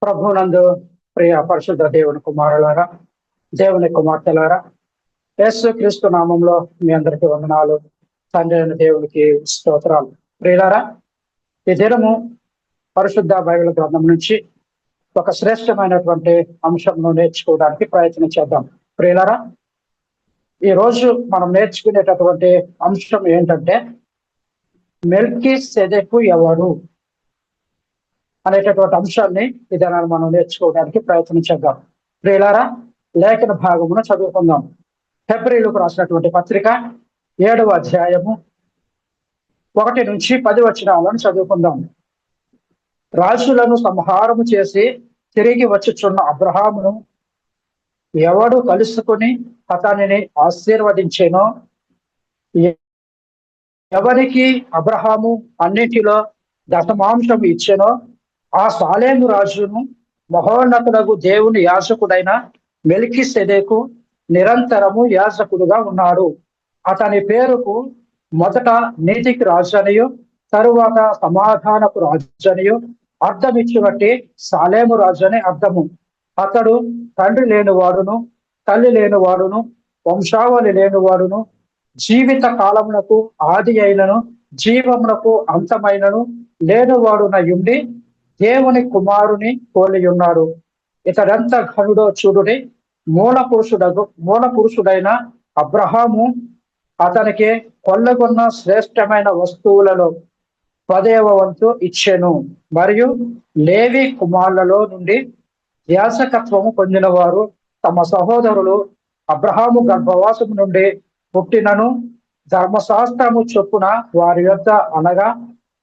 ప్రభునందు ప్రియ పరిశుద్ధ దేవుని కుమారులారా, దేవుని కుమార్తెలారా, యేసు క్రీస్తు నామంలో మీ అందరికీ వందనాలు. తండ్రి అయిన దేవునికి స్తోత్రాలు. ప్రియులారా, ఈ దినము పరిశుద్ధ బైబిల్ గ్రంథం నుంచి ఒక శ్రేష్టమైనటువంటి అంశంను నేర్చుకోవడానికి ప్రయత్నం చేద్దాం. ప్రియులారా, ఈ రోజు మనం నేర్చుకునేటటువంటి అంశం ఏంటంటే మెల్కీసెదెకు ఎవరు అనేటటువంటి అంశాన్ని ఇదనాన్ని మనం నేర్చుకోవడానికి ప్రయత్నం చేద్దాం. ప్రియులారా, లేఖన భాగమును చదువుకుందాం. హెబ్రీలకు రాసినటువంటి పత్రిక 7వ అధ్యాయము 1 నుంచి 10 వచనాలను చదువుకుందాం. రాజులను సంహారము చేసి తిరిగి వచ్చుచున్న అబ్రహామును ఎవడు కలుసుకుని అతనిని ఆశీర్వదించేనో, ఎవరికి అబ్రహాము అన్నిటిలో దశమాంశం ఇచ్చెనో ఆ సాలేము రాజును మహోన్నతులకు దేవుని యాజకుడైన మెల్కీసెదెకు నిరంతరము యాజకుడుగా ఉన్నాడు. అతని పేరుకు మొదట నీతికి రాజు అనియు తరువాత సమాధానపు రాజు అనియు అర్థమిచ్చినట్టి సాలేము రాజు అని అర్థము. అతడు తండ్రి లేనివాడును తల్లి లేనివాడును వంశావళి లేనివాడును జీవిత కాలమునకు ఆది అయినను జీవమునకు అంతమైనను లేనివాడునయుండి దేవుని కుమారుని పోలి ఉన్నాడు. ఇతడెంత ఘనుడో చూడుడి. మూల పురుషుడైన అబ్రహాము అతనికి కొల్లగొన్న శ్రేష్టమైన వస్తువులలో 10వ వంతు ఇచ్చెను. మరియు లేవి కుమారులలో నుండి యాజకత్వము పొందిన వారు తమ సహోదరులు అబ్రహాము గర్భవాసము నుండి పుట్టినను ధర్మశాస్త్రము చొప్పున వారి యొద్ద అనగా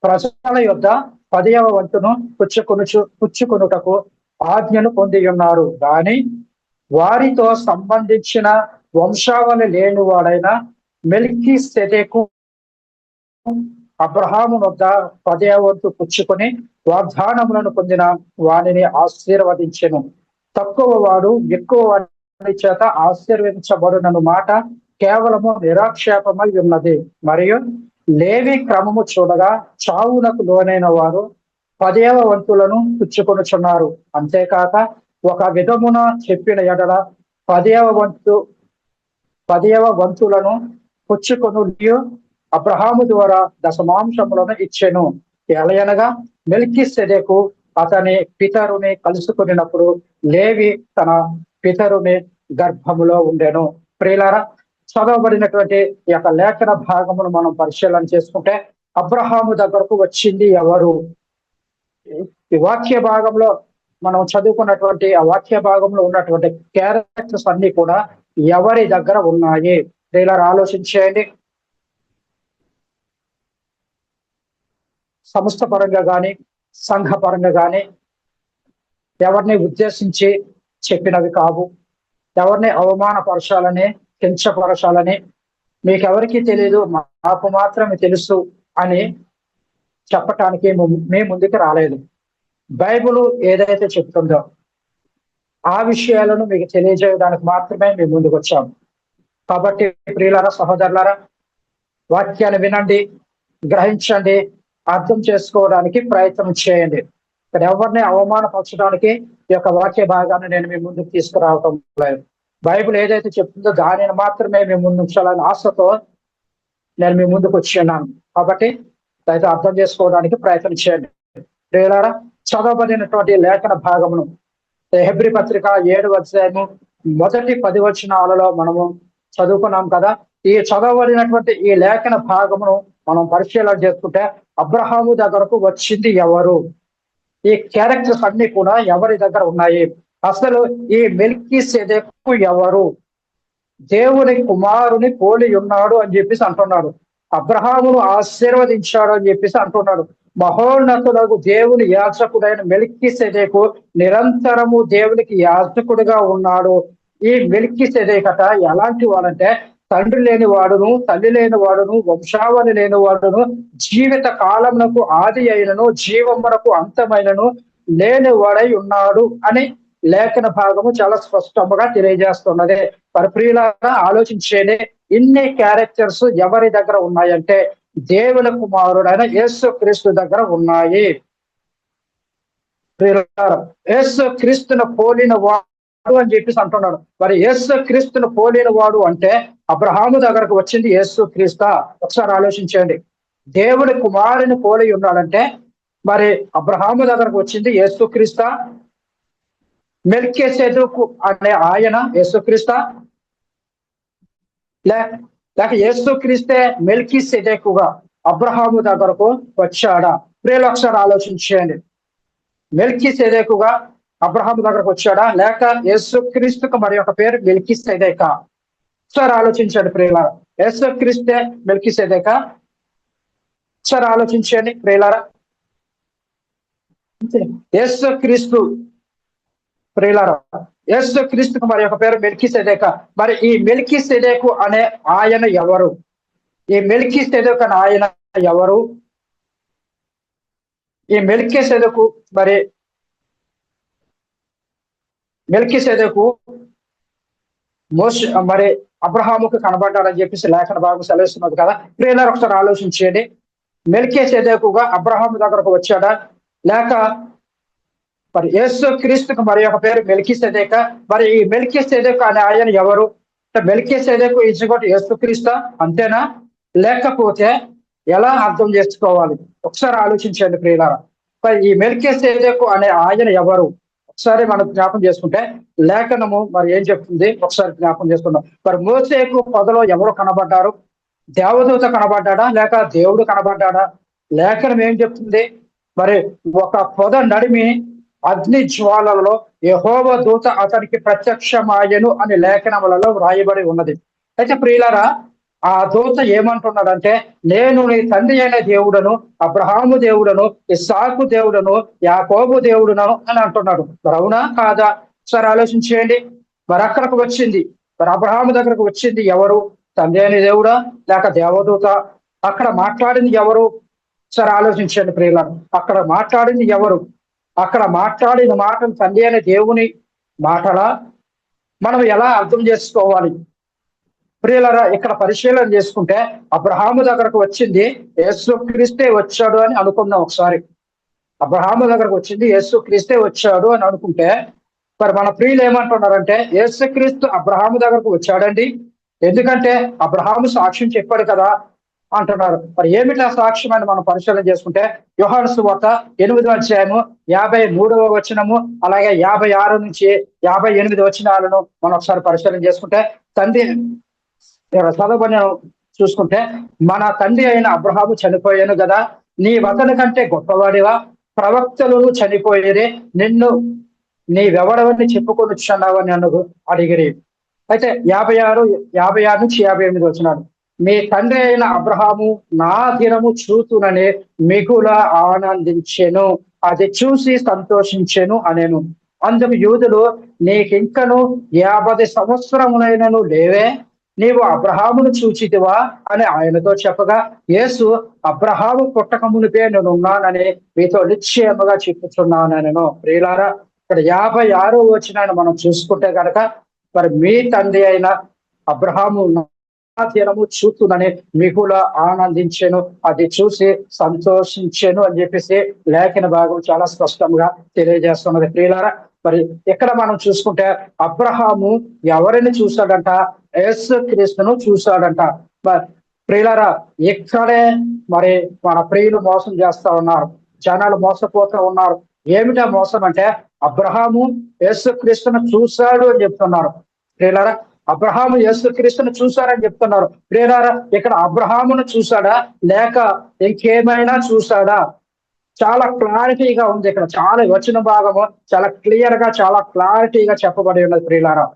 ప్రజల యొద్ద 10వ వంతును పుచ్చుకొనుటకు ఆజ్ఞను పొంది ఉన్నారు. కానీ వారితో సంబంధించిన వంశావళి లేనివాడైన మెల్కీసెదెకు అబ్రహాము వద్ద 10వ వంతు పుచ్చుకొని వాగ్దానములను పొందిన వానిని ఆశీర్వదించెను. తక్కువ వాడు ఎక్కువ వాడి చేత ఆశీర్వదించబడునను మాట కేవలము నిరాక్షేపమై ఉన్నది. మరియు లేవి క్రమము చూడగా చావునకు లోనైన వారు 10వ వంతులను పుచ్చుకొనుచున్నారు. అంతేకాక ఒక విధమున చెప్పిన ఎడల 10వ వంతులను పుచ్చుకొను అబ్రహాము ద్వారా దశమాంశములను ఇచ్చెను. ఎలయనగా మెల్కీసెదెకు అతని పితరుని కలుసుకున్నప్పుడు లేవి తన పితరుని గర్భములో ఉండెను. ప్రియులారా, చదవబడినటువంటి ఈ యొక్క లేఖన భాగమును మనం పరిశీలన చేసుకుంటే అబ్రహాము దగ్గరకు వచ్చింది ఎవరు? ఈ వాక్య భాగంలో మనం చదువుకున్నటువంటి ఆ వాక్య భాగంలో ఉన్నటువంటి క్యారెక్టర్స్ అన్ని కూడా ఎవరి దగ్గర ఉన్నాయి? ప్రియులారా, ఆలోచించేయండి. సంస్థ పరంగా కానీ సంఘ పరంగా కానీ ఎవరిని ఉద్దేశించి చెప్పినవి కావు. ఎవరిని అవమానపరచాలని కించపరచాలని మీకెవరికి తెలియదు నాకు మాత్రమే తెలుసు అని చెప్పటానికి మేము ముందుకు రాలేదు. బైబిల్ ఏదైతే చెప్తుందో ఆ విషయాలను మీకు తెలియజేయడానికి మాత్రమే మేము ముందుకు వచ్చాము. కాబట్టి ప్రియులారా, సహోదరులారా, వాక్యాన్ని వినండి, గ్రహించండి, అర్థం చేసుకోవడానికి ప్రయత్నం చేయండి. ఇక్కడ ఎవరిని అవమానపరచడానికి ఈ యొక్క వాక్య భాగాన్ని నేను మీ ముందుకు తీసుకురావటం లేదు. బైబిల్ ఏదైతే చెప్తుందో దానిని మాత్రమే మేము ముందు ఉంచాలని ఆశతో నేను మీ ముందుకు వచ్చి ఉన్నాను. కాబట్టి అయితే అర్థం చేసుకోవడానికి ప్రయత్నం చేయండి. ప్రియులారా, చదవబడినటువంటి లేఖన భాగమును హెబ్రీ పత్రిక 7వ అధ్యాయము మొదటి 10 వచనాలలో మనము చదువుకున్నాం కదా. ఈ చదవబడినటువంటి ఈ లేఖన భాగమును మనం పరిశీలన చేసుకుంటే అబ్రహాము దగ్గరకు వచ్చింది ఎవరు? ఈ క్యారెక్టర్స్ అన్ని కూడా ఎవరి దగ్గర ఉన్నాయి? అసలు ఈ మెల్కీసెదెకు ఎవరు? దేవుని కుమారుని పోలి ఉన్నాడు అని చెప్పేసి అంటున్నాడు. అబ్రహామును ఆశీర్వదించాడు అని చెప్పేసి అంటున్నాడు. మహోన్నతులకు దేవుని యాజకుడైన మెల్కీసెదెకు నిరంతరము దేవునికి యాజకుడుగా ఉన్నాడు. ఈ మెల్కీసెదెకట ఎలాంటి వాడంటే తండ్రి లేని వాడును తల్లి లేని వాడును వంశావళి లేని వాడును జీవిత కాలమునకు ఆది అయినను జీవమునకు అంతమైనను లేని వాడై ఉన్నాడు అని లేఖన భాగము చాలా స్పష్టంగా తెలియజేస్తున్నది. మరి ప్రియులారా, ఆలోచించేది ఇన్ని క్యారెక్టర్స్ ఎవరి దగ్గర ఉన్నాయంటే దేవుని కుమారుడైన యేసు క్రీస్తు దగ్గర ఉన్నాయి. యేసు క్రీస్తును పోలిన వాడు అని చెప్పేసి అంటున్నాడు. మరి యేసు క్రీస్తును పోలిన వాడు అంటే అబ్రహాము దగ్గరకు వచ్చింది యేసు క్రీస్తా? ఒకసారి ఆలోచించండి. దేవుడి కుమారుని పోలి ఉన్నాడంటే మరి అబ్రహాము దగ్గరకు వచ్చింది యేసు క్రీస్తా? మెల్కీసెదెకు అనే ఆయన యేసు క్రీస్తా? లేక యేసు క్రీస్తే మెల్కీసెదెకుగా అబ్రహాము దగ్గరకు వచ్చాడా? ప్రియులు ఒకసారి ఆలోచించండి. మెల్కీసెదెకుగా అబ్రహాము దగ్గరకు వచ్చాడా, లేక యేసు క్రీస్తుకు మరి ఒక పేరు మెల్కీసెదెకా? ఒకసారి ఆలోచించండి ప్రియులారా. యేసు క్రీస్తే మెల్కీసెదెకా? ఒకసారి ఆలోచించండి ప్రియులారా. యేసు క్రీస్తు ప్రియులారా, యేసు క్రీస్తుకు మరి ఒక పేరు మెల్కీసెదెకా. మరి ఈ మెల్కీసెదెకు అనే ఆయన ఎవరు? ఈ మెల్కీసెదెకు అనే ఆయన ఎవరు? ఈ మెల్కీసెదెకు మరి అబ్రహాముకు కనబడ్డాడని చెప్పేసి లేఖన భాగం సెలవిస్తున్నది కదా. ప్రియులారా ఒకసారి ఆలోచించండి. మెల్కీసెదెకుగా అబ్రహాము దగ్గరకు వచ్చాడా, లేక మరి యేసు క్రీస్తుకు మరి ఒక పేరు మెల్కీసెదెకా? మరి ఈ మెల్కీసెదెకు అనే ఆయన ఎవరు? మెల్కీసెదెకు ఇచ్చుకోటి యేసు క్రీస్తా? అంతేనా? లేకపోతే ఎలా అర్థం చేసుకోవాలి? ఒకసారి ఆలోచించండి ప్రియులారా. మరి ఈ మెల్కీసెదెకు అనే ఆయన ఎవరు? ఒకసారి మనం జ్ఞాపం చేసుకుంటే లేఖనము మరి ఏం చెప్తుంది ఒకసారి జ్ఞాపం చేసుకుందాం. మరి మోసేకు పొదలో ఎవరు కనబడ్డారు? దేవదూత కనబడ్డాడా, లేక దేవుడు కనబడ్డాడా? లేఖనం ఏం చెప్తుంది? మరి ఒక పొద నడిమి అగ్ని జ్వాలలో యెహోవా దూత అతనికి ప్రత్యక్షమాయెను అని లేఖనములలో వ్రాయబడి ఉన్నది. అయితే ప్రియులారా, ఆ దూత ఏమంటున్నాడంటే, నేను నీ తండ్రి అయిన దేవుడను, అబ్రహాము దేవుడను, ఇస్సాకు దేవుడను, యాకోబు దేవుడును అని అంటున్నాడు. మరి అవునా కాదా? సరే ఆలోచించేయండి. మరి అక్కడికి వచ్చింది, మరి అబ్రహాము దగ్గరకు వచ్చింది ఎవరు? తండ్రి అయిన దేవుడా, లేక దేవదూత? అక్కడ మాట్లాడింది ఎవరు? సరే ఆలోచించండి ప్రియులారా. అక్కడ మాట్లాడింది ఎవరు? అక్కడ మాట్లాడిన మాటలు తండ్రి అయిన దేవుని మాటలా? మనం ఎలా అర్థం చేసుకోవాలి? ప్రియులారా, ఇక్కడ పరిశీలన చేసుకుంటే అబ్రహాము దగ్గరకు వచ్చింది యేసు క్రీస్తే వచ్చాడు అని అనుకుందాం ఒకసారి. అబ్రహాము దగ్గరకు వచ్చింది యేసు క్రీస్తే వచ్చాడు అని అనుకుంటే, మరి మన ప్రియులు ఏమంటున్నారంటే యేసు క్రీస్తు అబ్రహాము దగ్గరకు వచ్చాడండి, ఎందుకంటే అబ్రహాము సాక్ష్యం చెప్పాడు కదా అంటున్నారు. మరి ఏమిటా సాక్ష్యం అని మనం పరిశీలన చేసుకుంటే యోహాను సువార్త 8వ అధ్యాయము 53వ వచనము, అలాగే 56 నుంచి 58 వచనాలను మనం ఒకసారి పరిశీలన చేసుకుంటే తండ్రి చదవని చూసుకుంటే, మన తండ్రి అయిన అబ్రహాము చనిపోయాను కదా, నీ వతని కంటే గొప్పవాడివా? ప్రవక్తలు చనిపోయేదే, నిన్ను నీవెవడవని చెప్పుకొనిచున్నావని నన్ను అడిగిరి. అయితే 56 నుంచి 58 వచ్చినాడు. మీ తండ్రి అయిన అబ్రహాము నా దినము చూతుననే మిగుల ఆనందించెను, అది చూసి సంతోషించెను అనేను. అందుకు యూదులు, నీకింకను 50 సంవత్సరములైనను లేవే, నీవు అబ్రహామును చూచితివా అని ఆయనతో చెప్పగా, యేసు అబ్రహాము పుట్టక మునిపే నేనున్నానని మీతో నిశ్చయముగా చెప్పుచున్నాను. ప్రియులారా, ఇక్కడ 56వ వచనాన్ని మనం చూసుకుంటే కనుక, మరి మీ తండ్రి అయిన అబ్రహాము దినము చూతునని మిగుల ఆనందించెను, అది చూసి సంతోషించెను అని చెప్పేసి లేఖన భాగం చాలా స్పష్టంగా తెలియజేస్తున్నది. ప్రియులారా, మరి ఇక్కడ మనం చూసుకుంటే అబ్రహాము ఎవరిని చూశాడంట? యేసు క్రీస్తును చూశాడంట. ప్రియులారా, ఇక్కడే మరి మన ప్రియులు మోసం చేస్తా ఉన్నారు, జనాలు మోసపోతూ ఉన్నారు. ఏమిటా మోసం అంటే అబ్రహాము యేసు క్రీస్తును చూశాడు అని చెప్తున్నారు. ప్రియులారా, అబ్రహాము యేసు క్రీస్తును చూశారని చెప్తున్నారు. ప్రియులారా, ఇక్కడ అబ్రహామును చూశాడా, లేక ఇంకేమైనా చూశాడా? చాలా క్లారిటీగా ఉంది. ఇక్కడ చాలా వచన భాగము చాలా క్లియర్ గా, చాలా క్లారిటీగా చెప్పబడి ఉన్నది. ప్రియులారా,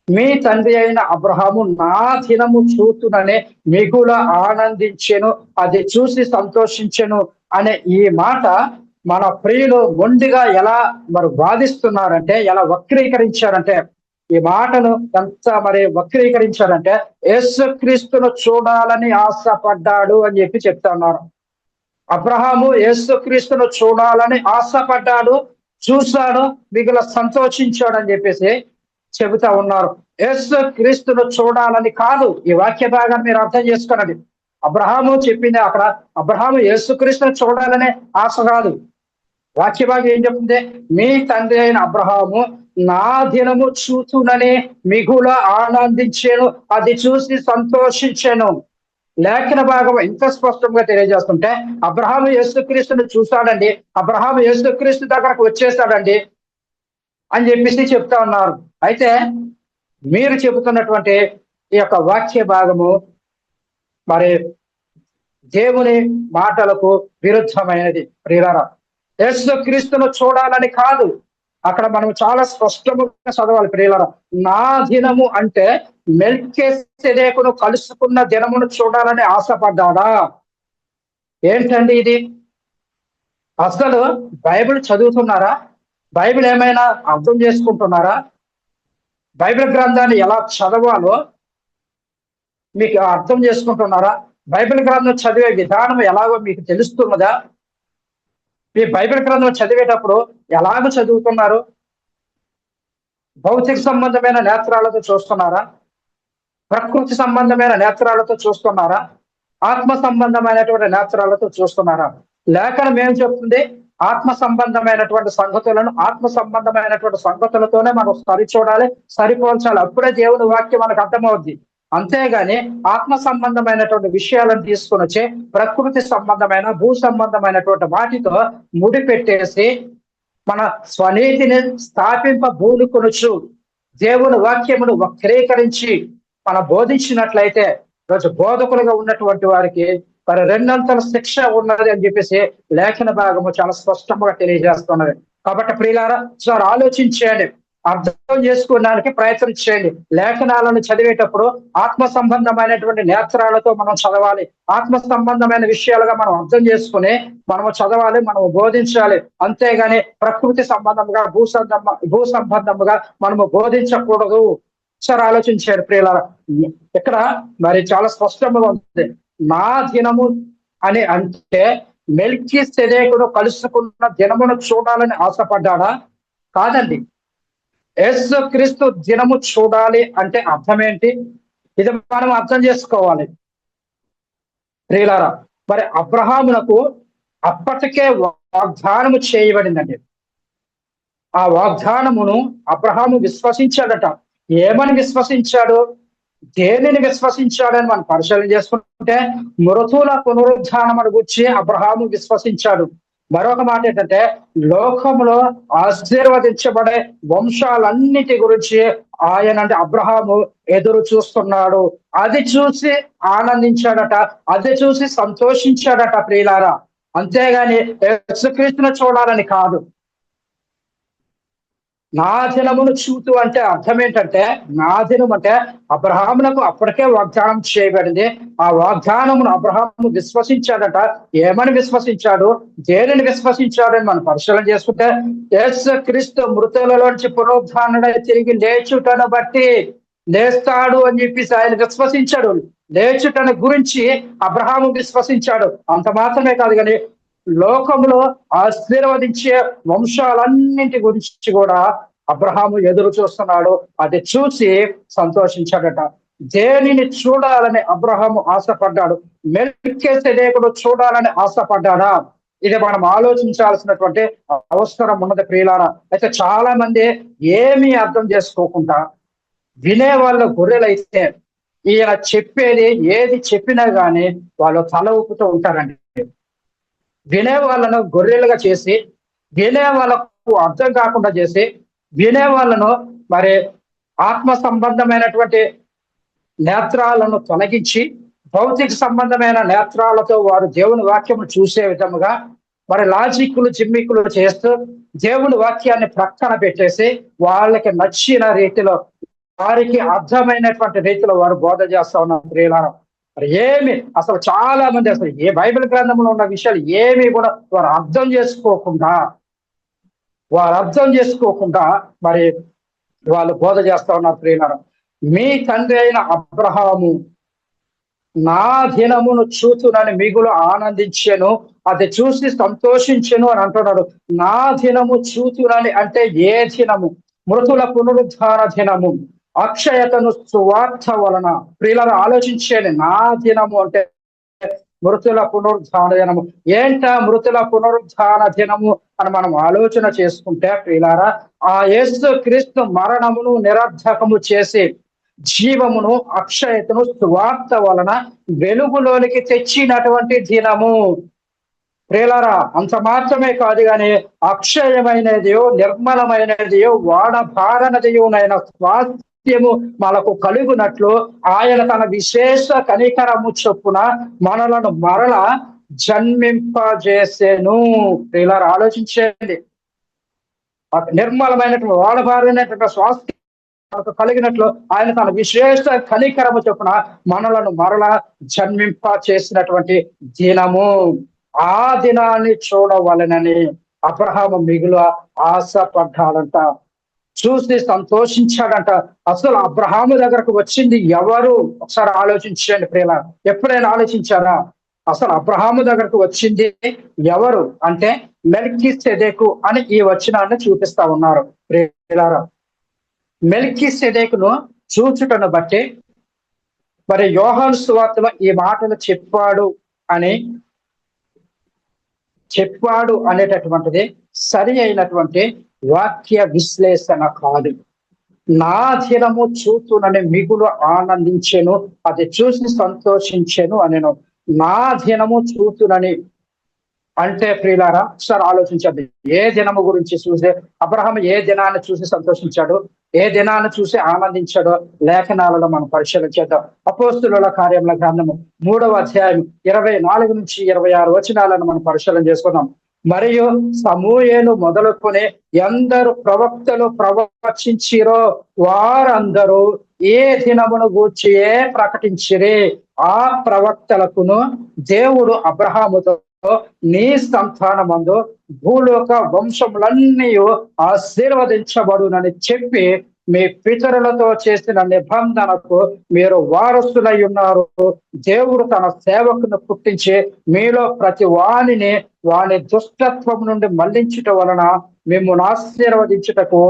మీ తండ్రి అయిన అబ్రహాము నా దినము చూతుననే మిగుల ఆనందించెను, అది చూసి సంతోషించెను అనే ఈ మాట మన ప్రియులు మొండిగా ఎలా మరి వాదిస్తున్నారంటే, ఎలా వక్రీకరించారంటే, ఈ మాటను ఎంత మరి వక్రీకరించారంటే యేసు క్రీస్తును చూడాలని ఆశపడ్డాడు అని చెప్పి చెప్తున్నారు. అబ్రహాము యేసు క్రీస్తును చూడాలని ఆశపడ్డాడు, చూశాడు, మిగుల సంతోషించాడు అని చెప్పేసి చెబుతా ఉన్నారు. యేసు క్రీస్తును చూడాలని కాదు. ఈ వాక్య భాగాన్ని మీరు అర్థం చేసుకోనండి. అబ్రహాము చెప్పింది అక్కడ, అబ్రహాము యేసు క్రీస్తును చూడాలనే ఆశ కాదు. వాక్య భాగం ఏం చెప్తుంది? మీ తండ్రి అయిన అబ్రహాము నా దినము చూచునని మిగుల ఆనందించాను, అది చూసి సంతోషించాను. లేఖన భాగం ఎంత స్పష్టంగా తెలియజేస్తుంటే అబ్రహాము యేసుక్రీస్తుని చూశాడండి, అబ్రహాము యేసుక్రీస్తు దగ్గరకు వచ్చేసాడండి అని చెప్పేసి చెప్తా ఉన్నారు. అయితే మీరు చెబుతున్నటువంటి ఈ యొక్క వాక్య భాగము మరి దేవుని మాటలకు విరుద్ధమైనది. ప్రియులారా, యేసుక్రీస్తును చూడాలని కాదు, అక్కడ మనం చాలా స్పష్టంగా చదవాలి. ప్రియులారా, నా దినము అంటే మెల్కీసెదెకును కలుసుకున్న దినమును చూడాలని ఆశపడ్డాడా? ఏంటండి ఇది? అసలు బైబిల్ చదువుతున్నారా? బైబిల్ ఏమైనా అర్థం చేసుకుంటున్నారా? బైబిల్ గ్రంథాన్ని ఎలా చదవాలో మీకు అర్థం చేసుకుంటున్నారా? బైబిల్ గ్రంథం చదివే విధానం ఎలాగో మీకు తెలుస్తున్నదా? మీ బైబిల్ గ్రంథం చదివేటప్పుడు ఎలాగ చదువుతున్నారు? భౌతిక సంబంధమైన నేత్రాలతో చూస్తున్నారా? ప్రకృతి సంబంధమైన నేత్రాలతో చూస్తున్నారా? ఆత్మ సంబంధమైనటువంటి నేత్రాలతో చూస్తున్నారా? లేఖనం ఏం చెప్తుంది? ఆత్మ సంబంధమైనటువంటి సంగతులను ఆత్మ సంబంధమైనటువంటి సంగతులతోనే మనం సరిచూడాలి, సరిపోల్చాలి. అప్పుడే దేవుని వాక్యం మనకు అర్థమవుద్ది. అంతేగాని ఆత్మ సంబంధమైనటువంటి విషయాలను తీసుకొని వచ్చి ప్రకృతి సంబంధమైన భూ సంబంధమైనటువంటి వాటితో ముడిపెట్టేసి మన స్వనీతిని స్థాపింపబూనుకొనుచు దేవుని వాక్యమును వక్రీకరించి మనం బోధించినట్లయితే రోజు బోధకులుగా ఉన్నటువంటి వారికి మరి రెండంతల శిక్ష ఉన్నది అని చెప్పేసి లేఖన భాగము చాలా స్పష్టంగా తెలియజేస్తున్నది. కాబట్టి ప్రియులారా, సార్ ఆలోచించేయండి, అర్థం చేసుకోవడానికి ప్రయత్నం చేయండి. లేఖనాలను చదివేటప్పుడు ఆత్మ సంబంధమైనటువంటి నేత్రాలతో మనం చదవాలి. ఆత్మ సంబంధమైన విషయాలుగా మనం అర్థం చేసుకుని మనము చదవాలి, మనము బోధించాలి. అంతేగాని ప్రకృతి సంబంధముగా భూ సంబంధముగా మనము బోధించకూడదు. సార్ ఆలోచించాడు ప్రియులారా. ఇక్కడ మరి చాలా స్పష్టంగా ఉంది. నా దినము అని అంటే మెల్కీసెదెకును కలుసుకున్న దినమును చూడాలని ఆశపడ్డాడా? కాదండి. యేసు క్రీస్తు దినము చూడాలి అంటే అర్థం ఏంటి? ఇది మనం అర్థం చేసుకోవాలి ప్రియులారా. మరి అబ్రహామునకు అప్పటికే వాగ్దానము చేయబడిందండి. ఆ వాగ్దానమును అబ్రహాము విశ్వసించాడట. ఏమని విశ్వసించాడు? దేనిని విశ్వసించాడని మనం పరిశీలన చేసుకుంటే మృతుల పునరుద్ధానమును గురించి అబ్రహాము విశ్వసించాడు. మరొక మాట ఏంటంటే లోకంలో ఆశీర్వదించబడే వంశాలన్నిటి గురించి ఆయన అంటే అబ్రహాము ఎదురు చూస్తున్నాడు. అది చూసి ఆనందించాడట, అది చూసి సంతోషించాడట ప్రియులారా. అంతేగాని యేసుక్రీస్తును చూడాలని కాదు. నా దినమును చూతు అంటే అర్థం ఏంటంటే, నా దినం అంటే అబ్రహామునకు అప్పటికే వాగ్దానం చేయబడింది. ఆ వాగ్దానమును అబ్రహాము విశ్వసించాడట. ఏమని విశ్వసించాడు? దేనిని విశ్వసించాడని మనం పరిశీలన చేసుకుంటే యేసు క్రీస్తు మృతులలోంచి పునరుద్ధానుడై తిరిగి లేచుటను బట్టి లేస్తాడు అని చెప్పేసి ఆయన విశ్వసించాడు. లేచుటను గురించి అబ్రహాము విశ్వసించాడు. అంత మాత్రమే కాదు కానీ లోకంలో ఆశీర్వదించే వంశాలన్నింటి గురించి కూడా అబ్రహాము ఎదురు చూస్తున్నాడు. అది చూసి సంతోషించాడట. దేనిని చూడాలని అబ్రహాము ఆశపడ్డాడు? మెల్కీసెదెకును చూడాలని ఆశపడ్డాడా? ఇది మనం ఆలోచించాల్సినటువంటి అవసరం ఉన్నది ప్రియులారా. అయితే చాలా మంది ఏమీ అర్థం చేసుకోకుండా వినే వాళ్ళ గొర్రెలైతే ఈయన చెప్పేది ఏది చెప్పినా గానీ వాళ్ళు తల ఊపుతూ ఉంటారండి. వినే వాళ్ళను గొర్రెలుగా చేసి, వినే వాళ్ళకు అర్థం కాకుండా చేసి, వినే వాళ్ళను మరి ఆత్మ సంబంధమైనటువంటి నేత్రాలను తొలగించి భౌతిక సంబంధమైన నేత్రాలతో వారు దేవుని వాక్యము చూసే విధముగా మరి లాజిక్కులు జిమ్మిక్కులు చేస్తూ దేవుని వాక్యాన్ని ప్రక్కన పెట్టేసి వాళ్ళకి నచ్చిన రీతిలో వారికి అర్థమైనటువంటి రీతిలో వారు బోధ చేస్తా ఉన్నారు ప్రియులారా. మరి ఏమి అసలు చాలా మంది అసలు ఏ బైబిల్ గ్రంథంలో ఉన్న విషయాలు ఏమి కూడా వారు అర్థం చేసుకోకుండా మరి వాళ్ళు బోధ చేస్తా ఉన్నారు ప్రియులారా. మీ తండ్రి అయిన అబ్రహాము నా దినమును చూచునని మిగులు ఆనందించెను, అది చూసి సంతోషించెను అని అంటున్నాడు. నా దినము చూచునని అంటే ఏ దినము? మృతుల పునరుద్ధార దినము, అక్షయతను సువార్త వలన. ప్రియులను ఆలోచించేది. నా దినము అంటే మృతుల పునరుద్ధాన దినము. మృతుల పునరుద్ధాన దినము అని మనం ఆలోచన చేసుకుంటే ప్రియులారా, ఆ యేసు క్రీస్తు మరణమును నిరర్ధకము చేసి జీవమును అక్షయతను సువార్త వలన వెలుగులోనికి తెచ్చినటువంటి దినము. ప్రియులారా, అంత మాత్రమే కాదు గాని అక్షయమైనదియో నిర్మలమైనదియో వాడబారనదియోనైన స్వాస్థ్యము మనకు కలుగునట్లు ఆయన తన విశేష కనికరము చొప్పున మనలను మరల జన్మింపజేసేను. ప్రియులారా, ఆలోచించండి. నిర్మలమైనటువంటి వాడబారినటువంటి స్వాస్థ్యం మనకు కలిగినట్లు ఆయన తన విశేష కనికరము చొప్పున మనలను మరల జన్మింప చేసినటువంటి దినము. ఆ దినాన్ని చూడవలనని అబ్రహాము మిగులు ఆశపడ్డాడంట, చూసి సంతోషించాడంట. అసలు అబ్రహాము దగ్గరకు వచ్చింది ఎవరు? ఒకసారి ఆలోచించండి ప్రియుల. ఎప్పుడైనా ఆలోచించారా? అసలు అబ్రహాము దగ్గరకు వచ్చింది ఎవరు అంటే మెల్కీసెదెకు అని ఈ వచనాన్ని చూపిస్తా ఉన్నారు ప్రియులారా. మెల్కీసెదెకును చూచుటను బట్టి మరి యోహాను సువార్తలో ఈ మాటలు చెప్పాడు అనేటటువంటిది సరి అయినటువంటి వాక్య విశ్లేషణ కాదు. నా దినము చూతునని మిగులు ఆనందించెను, అది చూసి సంతోషించెను అనేను. నా దినము చూతునని అంటే ప్రియులారా, ఒకసారి ఆలోచించండి. ఏ దినము గురించి చూసే అబ్రహాము ఏ దినాన్ని చూసి సంతోషించాడు, ఏ దినాన్ని చూసి ఆనందించాడో లేఖనాలలో మనం పరిశీలన చేద్దాం. అపోస్తుల కార్యముల గ్రంథము 3వ అధ్యాయం 24 నుంచి 26 వచనాలను మనం పరిశీలన చేసుకుందాం. మరియు సమూయేలు మొదలుకొని ఎందరు ప్రవక్తలు ప్రవచించిరో వారందరూ ఏ దినమును గూర్చి ప్రకటించిరి. ఆ ప్రవక్తలకును దేవుడు అబ్రహాముతో నీ సంతానమందు భూలోక వంశములన్నీ ఆశీర్వదించబడునని చెప్పి మీ పితరులతో చేసిన నిబంధనకు మీరు వారసులై ఉన్నారు. దేవుడు తన సేవకును పుట్టించి మీలో ప్రతి వాని దుష్టత్వం నుండి మళ్లించుట వలన మిమ్మల్ని ఆశీర్వదించుటకు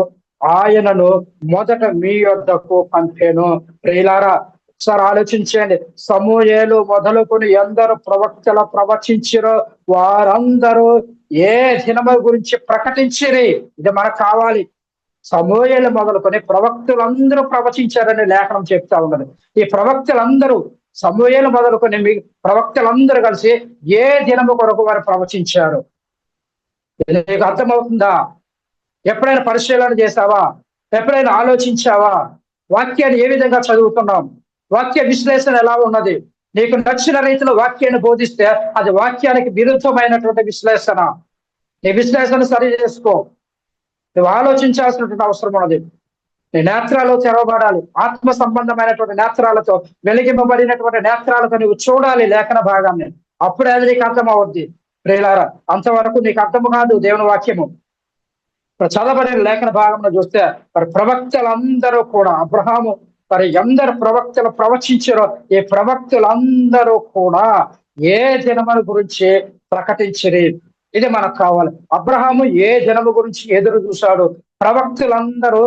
ఆయనను మొదట మీ యొద్దకు పంపెను. ప్రియులారా, ఒకసారి ఆలోచించండి. సమూయేలు మొదలుకొని ఎందరు ప్రవక్తలు ప్రవచించిరో వారందరూ ఏ దినము గురించి ప్రకటించిరి. ఇది మనకు కావాలి. సమూయేలు మొదలుకొని ప్రవక్తులందరూ ప్రవచించారని లేఖనం చెప్తా ఉన్నది. ఈ ప్రవక్తలందరూ సమూయేలు మొదలుకొని ప్రవక్తలందరూ కలిసి ఏ దినము కొరకు వారు ప్రవచించారు? నీకు అర్థమవుతుందా? ఎప్పుడైనా పరిశీలన చేసావా? ఎప్పుడైనా ఆలోచించావా? వాక్యాన్ని ఏ విధంగా చదువుతున్నాం? వాక్య విశ్లేషణ ఎలా ఉన్నది? నీకు నచ్చిన రీతిలో వాక్యాన్ని బోధిస్తే అది వాక్యానికి విరుద్ధమైనటువంటి విశ్లేషణ. నీ విశ్లేషణ సరి చేసుకో. నువ్వు ఆలోచించాల్సినటువంటి అవసరం ఉన్నది. నీ నేత్రాలు తెరవబడాలి. ఆత్మ సంబంధమైనటువంటి నేత్రాలతో, వెలిగింపబడినటువంటి నేత్రాలతో నువ్వు చూడాలి లేఖన భాగాన్ని. అప్పుడే అది నీకు అర్థం అవుద్ది. ప్రియులారా, అంతవరకు నీకు అర్థము కాదు దేవుని వాక్యము. చదవబడిన లేఖన భాగంలో చూస్తే మరి ప్రవక్తలందరూ కూడా అబ్రహాము మరి ఎందరు ప్రవక్తలు ప్రవచించారో ఈ ప్రవక్తలందరూ కూడా ఏ దినముల గురించి ప్రకటించిరి. ఇది మనకు కావాలి. అబ్రహాము ఏ దినము గురించి ఎదురు చూశాడు? ప్రవక్తలందరూ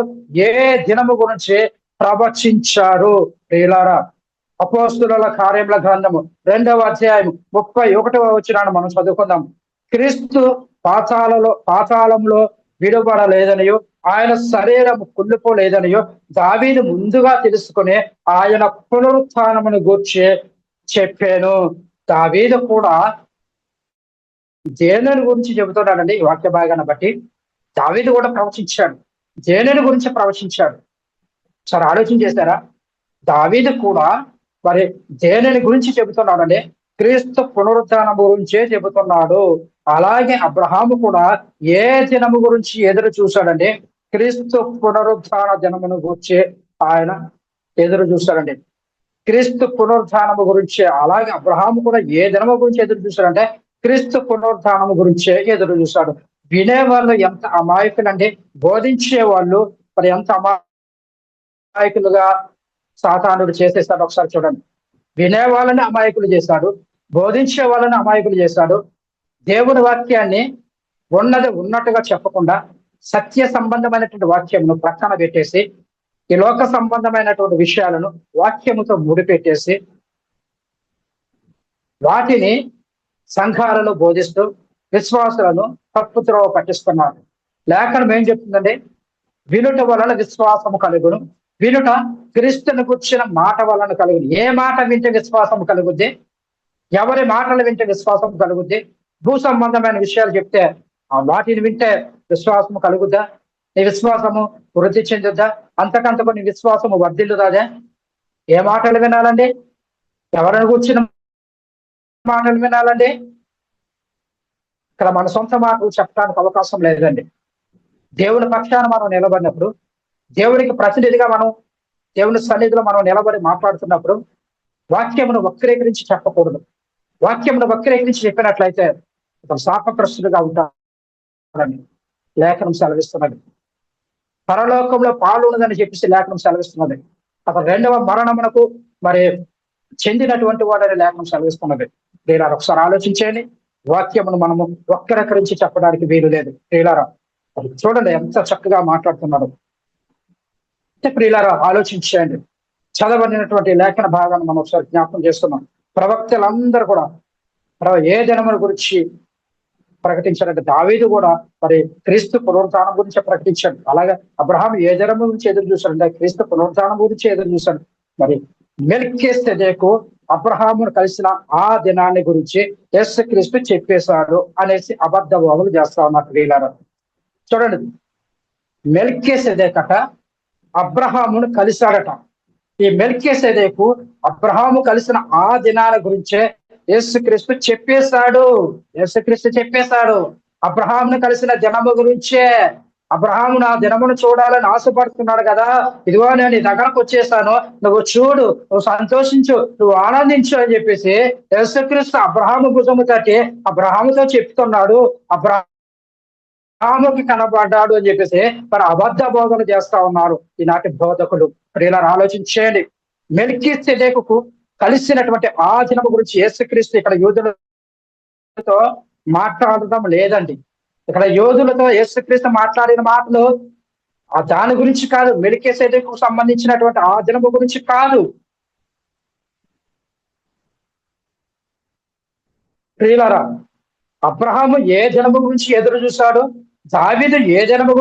ఏ దినము గురించి ప్రవచించారు? ప్రియులారా, అపోస్తుల కార్యముల గ్రంథము 2వ అధ్యాయం 31వ వచనాన్ని మనం చదువుకుందాం. క్రీస్తు పాతాళంలో విడుబడలేదనియో ఆయన శరీరం కుళ్ళిపోలేదనియో దావీదు ముందుగా తెలుసుకుని ఆయన పునరుత్థానమును గూర్చి చెప్పాను. దావీదు కూడా దేనిని గురించి చెబుతున్నాడండి ఈ వాక్య భాగాన్ని బట్టి? దావీదు కూడా ప్రవచించాడు. దేనిని గురించి ప్రవచించాడు? సరే ఆలోచన చేశారా? దావీదు కూడా మరి దేనిని గురించి చెబుతున్నాడండి? క్రీస్తు పునరుత్థానం గురించే చెబుతున్నాడు. అలాగే అబ్రహాము కూడా ఏ దినము గురించి ఎదురు చూశాడండి? క్రీస్తు పునరుత్థాన దినమును గురించి ఆయన ఎదురు చూశాడండి. క్రీస్తు పునరుత్థానము గురించి. అలాగే అబ్రహాము కూడా ఏ దినము గురించి ఎదురు చూశాడంటే క్రీస్తు పునరుత్థానము గురించే ఎదురు చూశాడు. వినేవాళ్ళు ఎంత అమాయకులండి! బోధించే వాళ్ళు మరి ఎంత అమాయకులుగా సాతానుడు చేసేస్తాడు ఒకసారి చూడండి. వినేవాళ్ళని అమాయకులు చేశాడు, బోధించే వాళ్ళని అమాయకులు చేశాడు. దేవుని వాక్యాన్ని ఉన్నది ఉన్నట్టుగా చెప్పకుండా సత్య సంబంధమైనటువంటి వాక్యమును ప్రక్కన పెట్టేసి ఈ లోక సంబంధమైనటువంటి విషయాలను వాక్యముతో ముడిపెట్టేసి వాటిని సంఘాలలో బోధిస్తూ విశ్వాసులను తప్పుత్రోవ పట్టిస్తున్నారు. లేఖనం ఏం చెప్తుందండి? వినుట వలన విశ్వాసము కలుగును, వినుట క్రీస్తుని కూర్చిన మాట వలన కలుగును. ఏ మాట వింటే విశ్వాసం కలుగుద్ది? ఎవరి మాటలు వింటే విశ్వాసం కలుగుద్ది? భూ సంబంధమైన విషయాలు చెప్తే వాటిని వింటే విశ్వాసము కలుగుద్దా? నీ విశ్వాసము వృద్ధి చెందుద్దా? అంతకంతకు నీ విశ్వాసము వర్ధిల్లుదాదే? ఏ మాటలు వినాలండి? ఎవరిని కూర్చిన మాటలు వినాలండి? ఇక్కడ మన సొంత మాటలు చెప్పడానికి అవకాశం లేదండి. దేవుని పక్షాన మనం నిలబడినప్పుడు, దేవునికి ప్రతినిధిగా మనం దేవుని సన్నిధిలో మనం నిలబడి మాట్లాడుతున్నప్పుడు వాక్యమును వక్రీకరించి చెప్పకూడదు. వాక్యమును వక్రీకరించి చెప్పినట్లయితే అతను శాపగ్రస్తుడిగా ఉంటాడని లేఖనం సెలవిస్తున్నది. పరలోకంలో పాలు ఉన్నదని చెప్పేసి లేఖనం సెలవిస్తున్నది. అతను రెండవ మరణమునకు మరి చెందినటువంటి వాడని లేఖనం సెలవిస్తున్నది. ప్రియులారా, ఒకసారి ఆలోచించేయండి. వాక్యమును మనము వక్రీకరించి చెప్పడానికి వీలు లేదు. ప్రియులారా, చూడండి ఎంత చక్కగా మాట్లాడుతున్నాడు. ప్రియులారా, ఆలోచించేయండి. చదవబడినటువంటి లేఖన భాగాన్ని మనం ఒకసారి జ్ఞాపకం చేస్తున్నాం. ప్రవక్తలందరూ కూడా ఏ దినముల గురించి ప్రకటించారంటే దావీదు కూడా మరి క్రీస్తు పునరుత్థానం గురించి ప్రకటించాడు. అలాగే అబ్రహాం ఏ దినం గురించి ఎదురు చూశాడంటే క్రీస్తు పునరుత్థానం గురించి ఎదురు చూశాడు. మరి మెల్కీసెదెకు అబ్రహామును కలిసిన ఆ దినాన్ని గురించి యేసుక్రీస్తు చెప్పేశాడు అనేసి అబద్ధ బోధలు చేస్తా ఉన్నారు. ప్రియులారా, చూడండి, మెల్కీసెదెకట అబ్రహామును కలిశాడట. ఈ మెల్కీసెదెకు అబ్రహాము కలిసిన ఆ దినాల గురించే యేసుక్రీస్తు చెప్పేశాడు. యేసుక్రీస్తు చెప్పేశాడు అబ్రహామును కలిసిన దినము గురించే. అబ్రహాము నా దినమును చూడాలని ఆశపడుతున్నాడు కదా, ఇదిగో నేను నీ దగ్గరకు వచ్చేసాను, నువ్వు చూడు, నువ్వు సంతోషించు, నువ్వు ఆనందించు అని చెప్పేసి యేసుక్రీస్తు అబ్రహాము భుజము తట్టి అబ్రహాముతో చెప్తున్నాడు. అబ్రహాముకి కనబడ్డాడు అని చెప్పేసి మరి అబద్ధ బోధన చేస్తా ఉన్నారు ఈనాటి బోధకులు. ప్రియులారా, ఆలోచించేయండి. మెల్కీసెదెకుకు కలిసినటువంటి ఆ దినము గురించి యేసుక్రీస్తు ఇక్కడ యూదులతో మాట్లాడటం లేదండి. ఇక్కడ యోధులతో యేసుక్రీస్తు మాట్లాడిన మాటలు దాని గురించి కాదు, మెల్కీసెదెకుకు సంబంధించినటువంటి ఆ దినము గురించి కాదు. ప్రియులారా, అబ్రహాము ఏ దినము గురించి ఎదురు చూశాడు? దావీదు ఏ దినము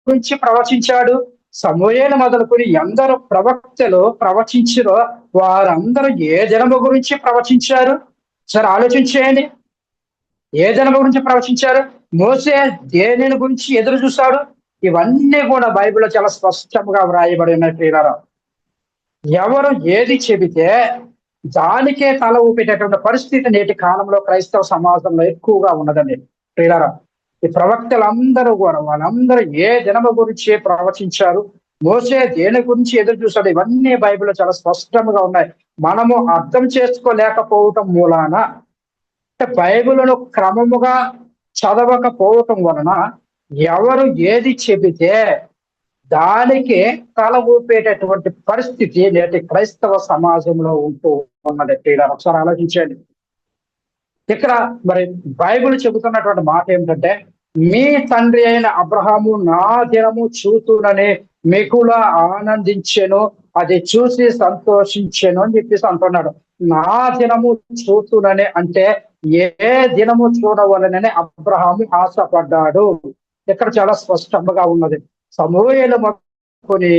గురించి ప్రవచించాడు? సమూయేలు మొదలుకొని ఎందరు ప్రవక్తలు ప్రవచించారో వారందరూ ఏ దినము గురించి ప్రవచించారు? సరే ఆలోచించేయండి. ఏ దినము గురించి ప్రవచించారు? మోసే దేనిని గురించి ఎదురు చూశాడు? ఇవన్నీ కూడా బైబిల్లో చాలా స్పష్టంగా వ్రాయబడి ఉన్నాయి. ప్రియులారా, ఎవరు ఏది చెబితే దానికే తల ఊపేటటువంటి పరిస్థితి నేటి కాలంలో క్రైస్తవ సమాజంలో ఎక్కువగా ఉన్నదండి. ప్రియులారా, ఈ ప్రవక్తలందరూ కూడా వాళ్ళందరూ ఏ దినము గురించి ప్రవచించారు, మోసే దేని గురించి ఎదురు చూశాడు, ఇవన్నీ బైబిల్లో చాలా స్పష్టంగా ఉన్నాయి. మనము అర్థం చేసుకోలేకపోవటం మూలాన, బైబిల్ను క్రమముగా చదవకపోవటం వలన ఎవరు ఏది చెబితే దానికి తల ఊపేటటువంటి పరిస్థితి నేటి క్రైస్తవ సమాజంలో ఉంటూ ఉన్నది. ఒకసారి ఆలోచించండి. ఇక్కడ మరి బైబిల్ చెబుతున్నటువంటి మాట ఏమిటంటే, మీ తండ్రి అయిన అబ్రహాము నా దినము చూతునని మిగుల ఆనందించెను, అది చూసి సంతోషించెను అని చెప్పేసి అంటున్నాడు. నా దినము చూతునని అంటే ఏ దినము చూడవలనని అబ్రహాము ఆశపడ్డాడు. ఇక్కడ చాలా స్పష్టంగా ఉన్నది. సమూయేలు కొని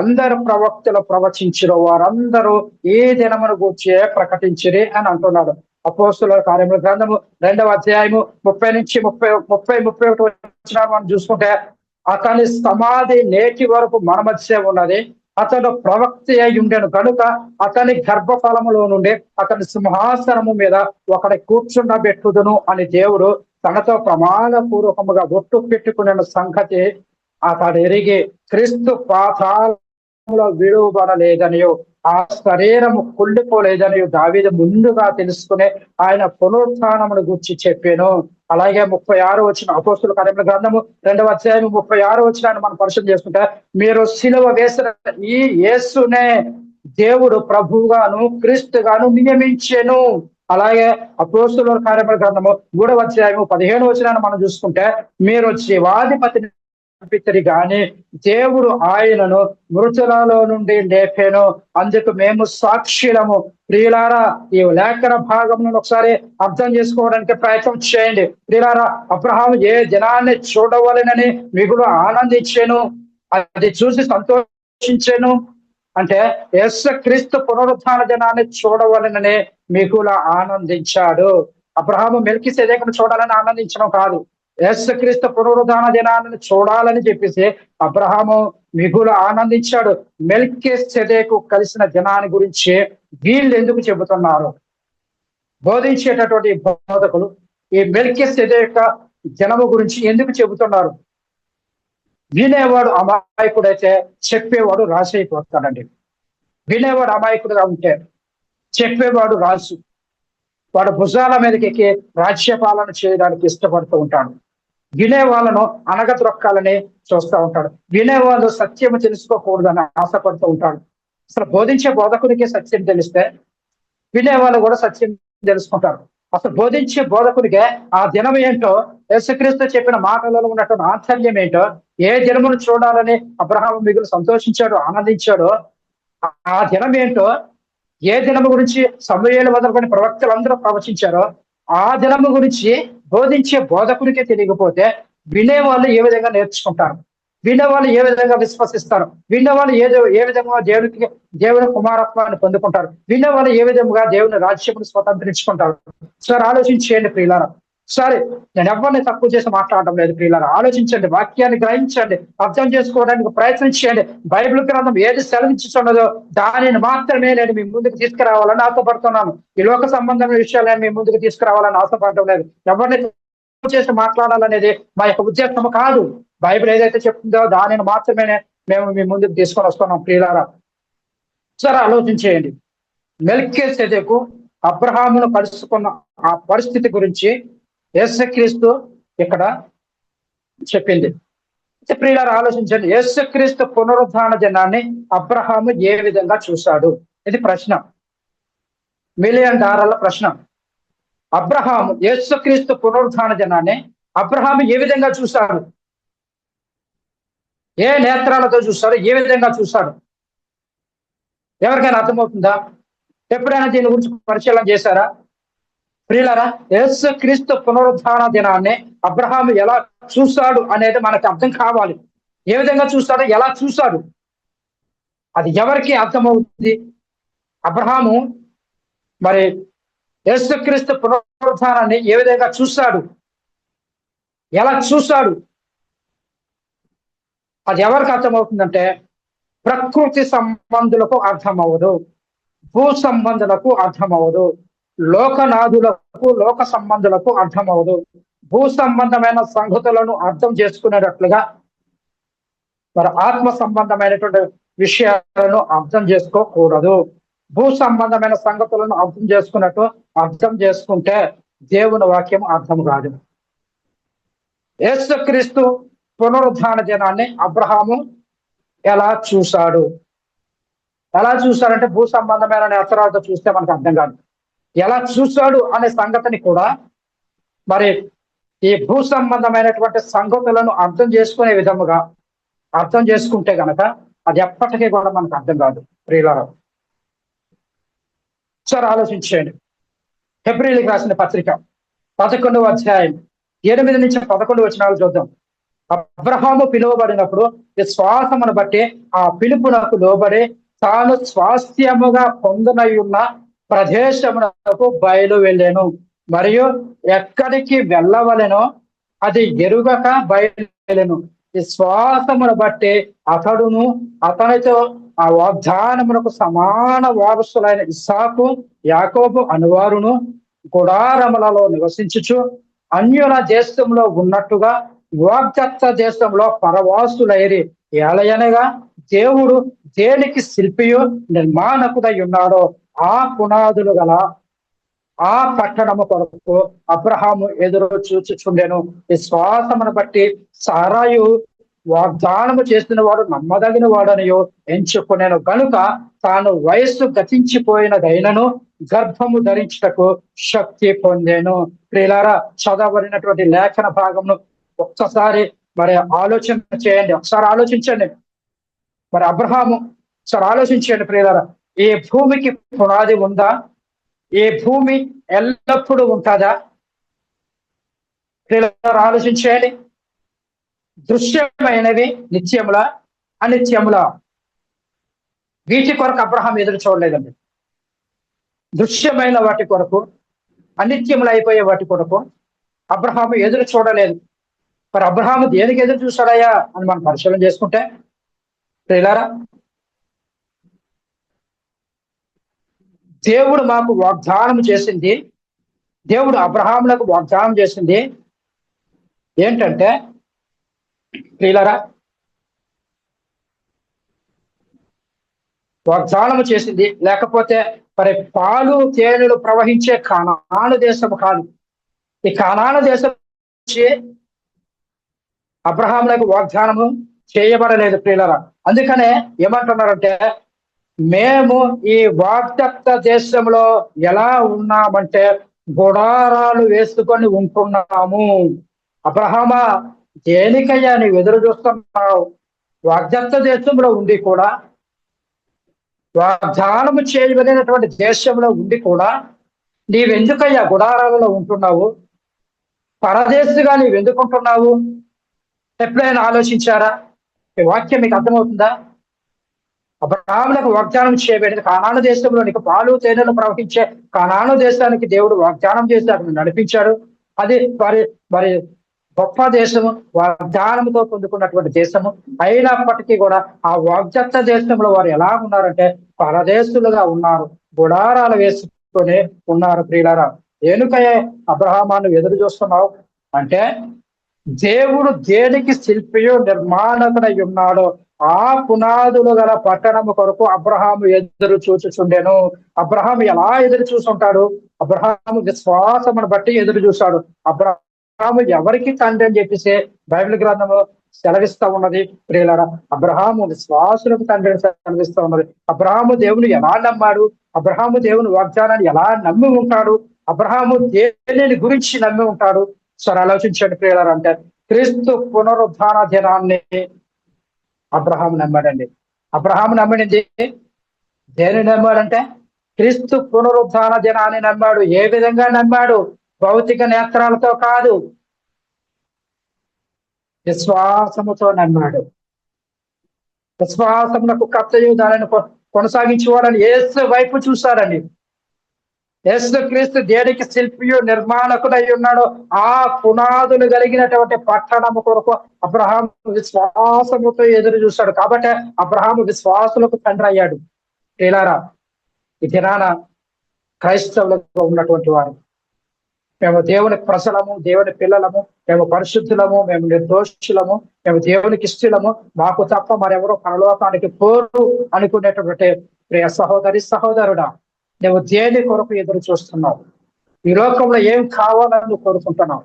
ఎందరు ప్రవక్తలు ప్రవచించిరో వారందరూ ఈ దినమును గూర్చి ప్రకటించిరి అని అంటున్నాడు. అపోస్తుల కార్యముల గ్రంథము 2వ అధ్యాయము 30 నుంచి 31 వచ్చిన మనం చూసుకుంటే, అతని సమాధి నేటి వరకు మన మధ్య ఉన్నది. అతడు ప్రవక్త అయి ఉండెను కనుక అతని గర్భఫలములో నుండి అతని సింహాసనము మీద ఒకటి కూర్చుండబెట్టుదును అని దేవుడు తనతో ప్రమాణ పూర్వకముగా ఒట్టు పెట్టుకునే సంగతి అతడు ఎరిగి క్రీస్తు పాతాళములో విడువబడలేదనియో ఆ శరీరము కుళ్ళిపోలేదనియో దావీదు ముందుగా తెలుసుకునే ఆయన పునరుత్థానమును గురించి చెప్పాను. అలాగే 36 వచ్చిన అపోస్తుల కార్యముల గ్రంథము 2వ అధ్యాయం 36 వచ్చినాన్ని మనం పరిశీలన చేసుకుంటే, మీరు సిలువ వేసిన ఈ యేసునే దేవుడు ప్రభువుగాను క్రీస్తుగాను నియమించెను. అలాగే అపోస్తుల కార్యముల గ్రంథము 3వ అధ్యాయము 15 వచ్చినాన్ని మనం చూసుకుంటే, మీరు జీవాధిపతిని పంపితిరి గాని దేవుడు ఆయనను మృతులలో నుండి లేపాను, అందుకు మేము సాక్షులము. ప్రియులారా, ఈ లేఖన భాగములను ఒకసారి అర్థం చేసుకోవడానికి ప్రయత్నం చేయండి. ప్రియులారా, అబ్రహాము ఏ దినాన్ని చూడవలెనని మిగులు ఆనందించాను, అది చూసి సంతోషించాను. అంటే యేసుక్రీస్తు పునరుత్థాన దినాన్ని చూడవలెనని మిగులు ఆనందించాడు. అబ్రహాము మెల్కీసెదెకును చూడాలని ఆనందించడం కాదు, యేసుక్రీస్తు పునరుద్ధాన దినాన్ని చూడాలని చెప్పేసి అబ్రహాము మిగులు ఆనందించాడు. మెల్కీసెదెకు కలిసిన దినాన్ని గురించి వీళ్ళు ఎందుకు చెబుతున్నారు? బోధించేటటువంటి బోధకులు ఈ మెల్కీసెదెకు దినము గురించి ఎందుకు చెబుతున్నారు? వినేవాడు అమాయకుడైతే చెప్పేవాడు రాసి అయిపోతాడండి. వినేవాడు అమాయకుడుగా ఉంటే చెప్పేవాడు రాజు. వాడు భుజాల మీదకి ఎక్కి రాజ్యపాలన చేయడానికి ఇష్టపడుతూ ఉంటాడు. వినే వాళ్ళను అనగద్రొక్కాలని చూస్తూ ఉంటాడు. వినేవాళ్ళు సత్యము తెలుసుకోకూడదని ఆశపడుతూ ఉంటాడు. అసలు బోధించే బోధకుడికి సత్యం తెలిస్తే వినేవాళ్ళు కూడా సత్యం తెలుసుకుంటారు. అసలు బోధించే బోధకుడికే ఆ దినం ఏంటో, యేసుక్రీస్తు చెప్పిన మాటలలో ఉన్నటువంటి ఆంతర్యం ఏంటో, ఏ దినమును చూడాలని అబ్రహాము మిగులు సంతోషించాడు, ఆనందించాడో, ఆ దినం ఏంటో, ఏ దినము గురించి సమూయేలు మొదలుకొని ప్రవక్తలందరూ ప్రవచించారో ఆ దినము గురించి బోధించే బోధకుడికే తెలియకపోతే వినేవాళ్ళు ఏ విధంగా నేర్చుకుంటారు? వినేవాళ్ళు ఏ విధంగా విశ్వసిస్తారు? వినేవాళ్ళు ఏ విధంగా దేవుని కుమారత్వాన్ని పొందుకుంటారు? వినేవాళ్ళు ఏ విధంగా దేవుని రాజ్యమును స్వతంత్రించుకుంటారు? సార్ ఆలోచించేయండి ప్రియులారా. సరే, నేను ఎవరిని తక్కువ చేసి మాట్లాడడం లేదు ప్రియులారా. ఆలోచించండి, వాక్యాన్ని గ్రహించండి, అర్థం చేసుకోవడానికి ప్రయత్నం చేయండి. బైబిల్ గ్రంథం ఏది సెలవించుతున్నదో దానిని మాత్రమే నేను మీ ముందుకు తీసుకురావాలని ఆశపడుతున్నాను. ఈ లోక సంబంధమైన విషయాలు నేను మీ ముందుకు తీసుకురావాలని ఆశపడడం లేదు. ఎవరిని తక్కువ చేసి మాట్లాడాలనేది మా యొక్క ఉద్దేశము కాదు. బైబిల్ ఏదైతే చెప్తుందో దానిని మాత్రమే మేము మీ ముందుకు తీసుకొని వస్తున్నాం ప్రియులారా. సరే, ఆలోచించేయండి. మెల్కీసెదెకు అబ్రహామును కలుసుకున్న ఆ పరిస్థితి గురించి యేసుక్రీస్తు ఇక్కడ చెప్పింది. ప్రియులారా, ఆలోచించండి. యేసుక్రీస్తు పునరుద్ధాన దినాన్ని అబ్రహాము ఏ విధంగా చూశాడు? ఇది ప్రశ్న, $1,000,000 ప్రశ్న. అబ్రహాము యేసుక్రీస్తు పునరుద్ధాన దినాన్ని అబ్రహాము ఏ విధంగా చూశాడు? ఏ నేత్రాలతో చూశాడు? ఏ విధంగా చూశాడు? ఎవరికైనా అర్థమవుతుందా? ఎప్పుడైనా దీని గురించి పరిశీలన చేశారా? ప్రియులారా, యేసుక్రీస్తు పునరుద్ధాన దినాన్ని అబ్రహాము ఎలా చూశాడు అనేది మనకు అర్థం కావాలి. ఏ విధంగా చూశాడు, ఎలా చూశాడు, అది ఎవరికి అర్థమవుతుంది? అబ్రహాము మరి యేసుక్రీస్తు పునరుద్ధానాన్ని ఏ విధంగా చూశాడు, ఎలా చూశాడు, అది ఎవరికి అర్థమవుతుందంటే ప్రకృతి సంబంధులకు అర్థమవదు, భూ సంబంధులకు అర్థమవదు, లోకనాథులకు లోక సంబంధులకు అర్థమవదు. భూ సంబంధమైన సంగతులను అర్థం చేసుకునేటట్లుగా మరి ఆత్మ సంబంధమైనటువంటి విషయాలను అర్థం చేసుకోకూడదు. భూ సంబంధమైన సంగతులను అర్థం చేసుకుంటే దేవుని వాక్యం అర్థం కాదు. యేసుక్రీస్తు పునరుద్ధాన దినాన్ని అబ్రహాము ఎలా చూశాడు? ఎలా చూశాడంటే భూ సంబంధమైన నేత్రాలతో చూస్తే మనకు అర్థం కాదు. ఎలా చూశాడు అనే సంగతిని కూడా మరి ఈ భూ సంబంధమైనటువంటి సంగతులను అర్థం చేసుకునే విధముగా అర్థం చేసుకుంటే గనక అది ఎప్పటికీ కూడా మనకు అర్థం కాదు ప్రియులారా. సరే, ఆలోచించండి. హెబ్రీయులకు రాసిన పత్రిక 11వ అధ్యాయం 8 నుంచి 11 వచనాలు చూద్దాం. అబ్రహాము పిలువబడినప్పుడు విశ్వాసమును బట్టి ఆ పిలుపునకు లోబడి తాను స్వాస్థ్యముగా పొందనయున్న ప్రదేశమునకు బయలు వెళ్ళాను, మరియు ఎక్కడికి వెళ్ళవలెనో అది ఎరుగక బయలు వెళ్ళాను. విశ్వాసమును బట్టి అతడును అతనితో ఆ వాగ్దానమునకు సమాన వారసులైన ఇస్సాకు యాకోబు అనువారును గుడారములలో నివసించుచు అన్యుల దేశంలో ఉన్నట్టుగా వాగ్దత్త దేశంలో పరవాసులైరి. ఏలయనగా దేవుడు దేనికి శిల్పియు నిర్మాణకుడై ఉన్నాడో ఆ పునాదులు గల ఆ పట్టణము కొరకు అబ్రహాము ఎదురు చూచుచుండెను. విశ్వాసమును బట్టి సారాయు వాగ్దానము చేసిన వాడు నమ్మదగిన వాడనియో ఎంచుకునేను గనుక తాను వయస్సు గతించిపోయినదైనను గర్భము ధరించుటకు శక్తి పొందేను. ప్రియులారా, చదవబడినటువంటి లేఖన భాగమును ఒక్కసారి మరి ఆలోచన చేయండి, ఒకసారి ఆలోచించండి. మరి అబ్రహాము ఒకసారి ఆలోచించండి ప్రియులారా, ఈ భూమికి పునాది ఉందా? ఈ భూమి ఎల్లప్పుడూ ఉంటుందా? ప్రియులారా ఆలోచించేయండి. దృశ్యమైనవి నిత్యముల అనిత్యముల? వీటి కొరకు అబ్రహాం ఎదురు చూడలేదండి. దృశ్యమైన వాటి కొరకు, అనిత్యములు అయిపోయే వాటి కొరకు అబ్రహాము ఎదురు చూడలేదు. మరి అబ్రహాము దేనికి ఎదురు చూశాడయ్యా అని మనం పరిశీలన చేసుకుంటే ప్రియులారా, దేవుడు మాకు వాగ్దానం చేసింది, దేవుడు అబ్రహాములకు వాగ్దానం చేసింది ఏంటంటే ప్రియులారా, వాగ్దానం చేసింది లేకపోతే మరి పాలు తేనెలు ప్రవహించే కనాను దేశం కాదు. ఈ కనాను దేశం అబ్రహాములకు వాగ్దానము చేయబడలేదు ప్రియులారా. అందుకనే ఏమంటున్నారంటే, మేము ఈ వాగ్దత్త దేశంలో ఎలా ఉన్నామంటే గుడారాలు వేసుకొని ఉంటున్నాము. అబ్రహామా, దేనికయ్యా నీవు ఎదురు చూస్తున్నావు? వాగ్దత్త దేశంలో ఉండి కూడా, వాగ్దానము చేయబడినటువంటి దేశంలో ఉండి కూడా నీవెందుకయ్యా గుడారాలలో ఉంటున్నావు? పరదేశిగా నీవెందుకు ఉంటున్నావు? ఎప్పుడైనా ఆలోచించారా? ఈ వాక్యం మీకు అర్థమవుతుందా? అబ్రహాములకు వాగ్దానం చేయబడింది కానాను దేశంలో, నీకు పాలు తేనెలు ప్రవహించే కానాను దేశానికి దేవుడు వాగ్దానం చేసి అతను నడిపించాడు. అది మరి గొప్ప దేశము, వాగ్దానంతో పొందుకున్నటువంటి దేశము. అయినప్పటికీ కూడా ఆ వాగ్దత్త దేశంలో వారు ఎలా ఉన్నారంటే పరదేశులుగా ఉన్నారు, గుడారాలు వేసుకొని ఉన్నారు. ప్రియులారా, దేనికయ్యే అబ్రహామాను ఎదురు చూస్తున్నావు అంటే, దేవుడు దేనికి శిల్పియో నిర్మాణకుడై ఉన్నాడో ఆ పునాదులు గల పట్టణము కొరకు అబ్రహాము ఎదురు చూచుచుండెను. అబ్రహాము ఎలా ఎదురు చూసుంటాడు? అబ్రహాము విశ్వాసమును బట్టి ఎదురు చూశాడు. అబ్రహాము ఎవరికి తండ్రి అని చెప్పేసి బైబిల్ గ్రంథము సెలవిస్తా ఉన్నది. ప్రియులారా, అబ్రహాము విశ్వాసులకు తండ్రి అని సెలవిస్తా ఉన్నది. అబ్రహాము దేవుని ఎలా నమ్మాడు? అబ్రహాము దేవుని వాగ్దానాన్ని ఎలా నమ్మి ఉంటాడు? అబ్రహాము దేనిని గురించి నమ్మి ఉంటాడు? సరే ఆలోచించండి ప్రియులారా. అంటే క్రీస్తు పునరుద్ధాన దినాన్ని అబ్రహాం నమ్మాడండి. అబ్రహాం నమ్మింది దేని నమ్మాడంటే క్రీస్తు పునరుద్ధాన దినాన్ని నమ్మాడు. ఏ విధంగా నమ్మాడు? భౌతిక నేత్రాలతో కాదు, విశ్వాసముతో నమ్మాడు. విశ్వాసములకు కర్తయు దానిని కొనసాగించేవాడని యేసు వైపు చూశాడండి. యేసు క్రీస్తు దేనికి శిల్పియు నిర్మాణకుడై ఉన్నాడో ఆ పునాదులు కలిగినటువంటి పట్టణము కొరకు అబ్రహాము విశ్వాసముతో ఎదురు చూశాడు. కాబట్టి అబ్రహాము విశ్వాసులకు తండ్రి అయ్యాడు. ప్రియులారా, ఈ దినాన క్రైస్తవులకు ఉన్నటువంటి వారు, మేము దేవుని ప్రజలము, దేవుని పిల్లలము, మేము పరిశుద్ధులము, మేము నిర్దోషులము, మేము దేవునికి ఇష్టలము, మాకు తప్ప మరెవరో పరలోకానికి పోరు అనుకునేటువంటి ప్రియ సహోదరి సహోదరుడా, నువ్వు దేని కొరకు ఎదురు చూస్తున్నావు? ఈ లోకంలో ఏం కావాలని నువ్వు కోరుకుంటున్నావు?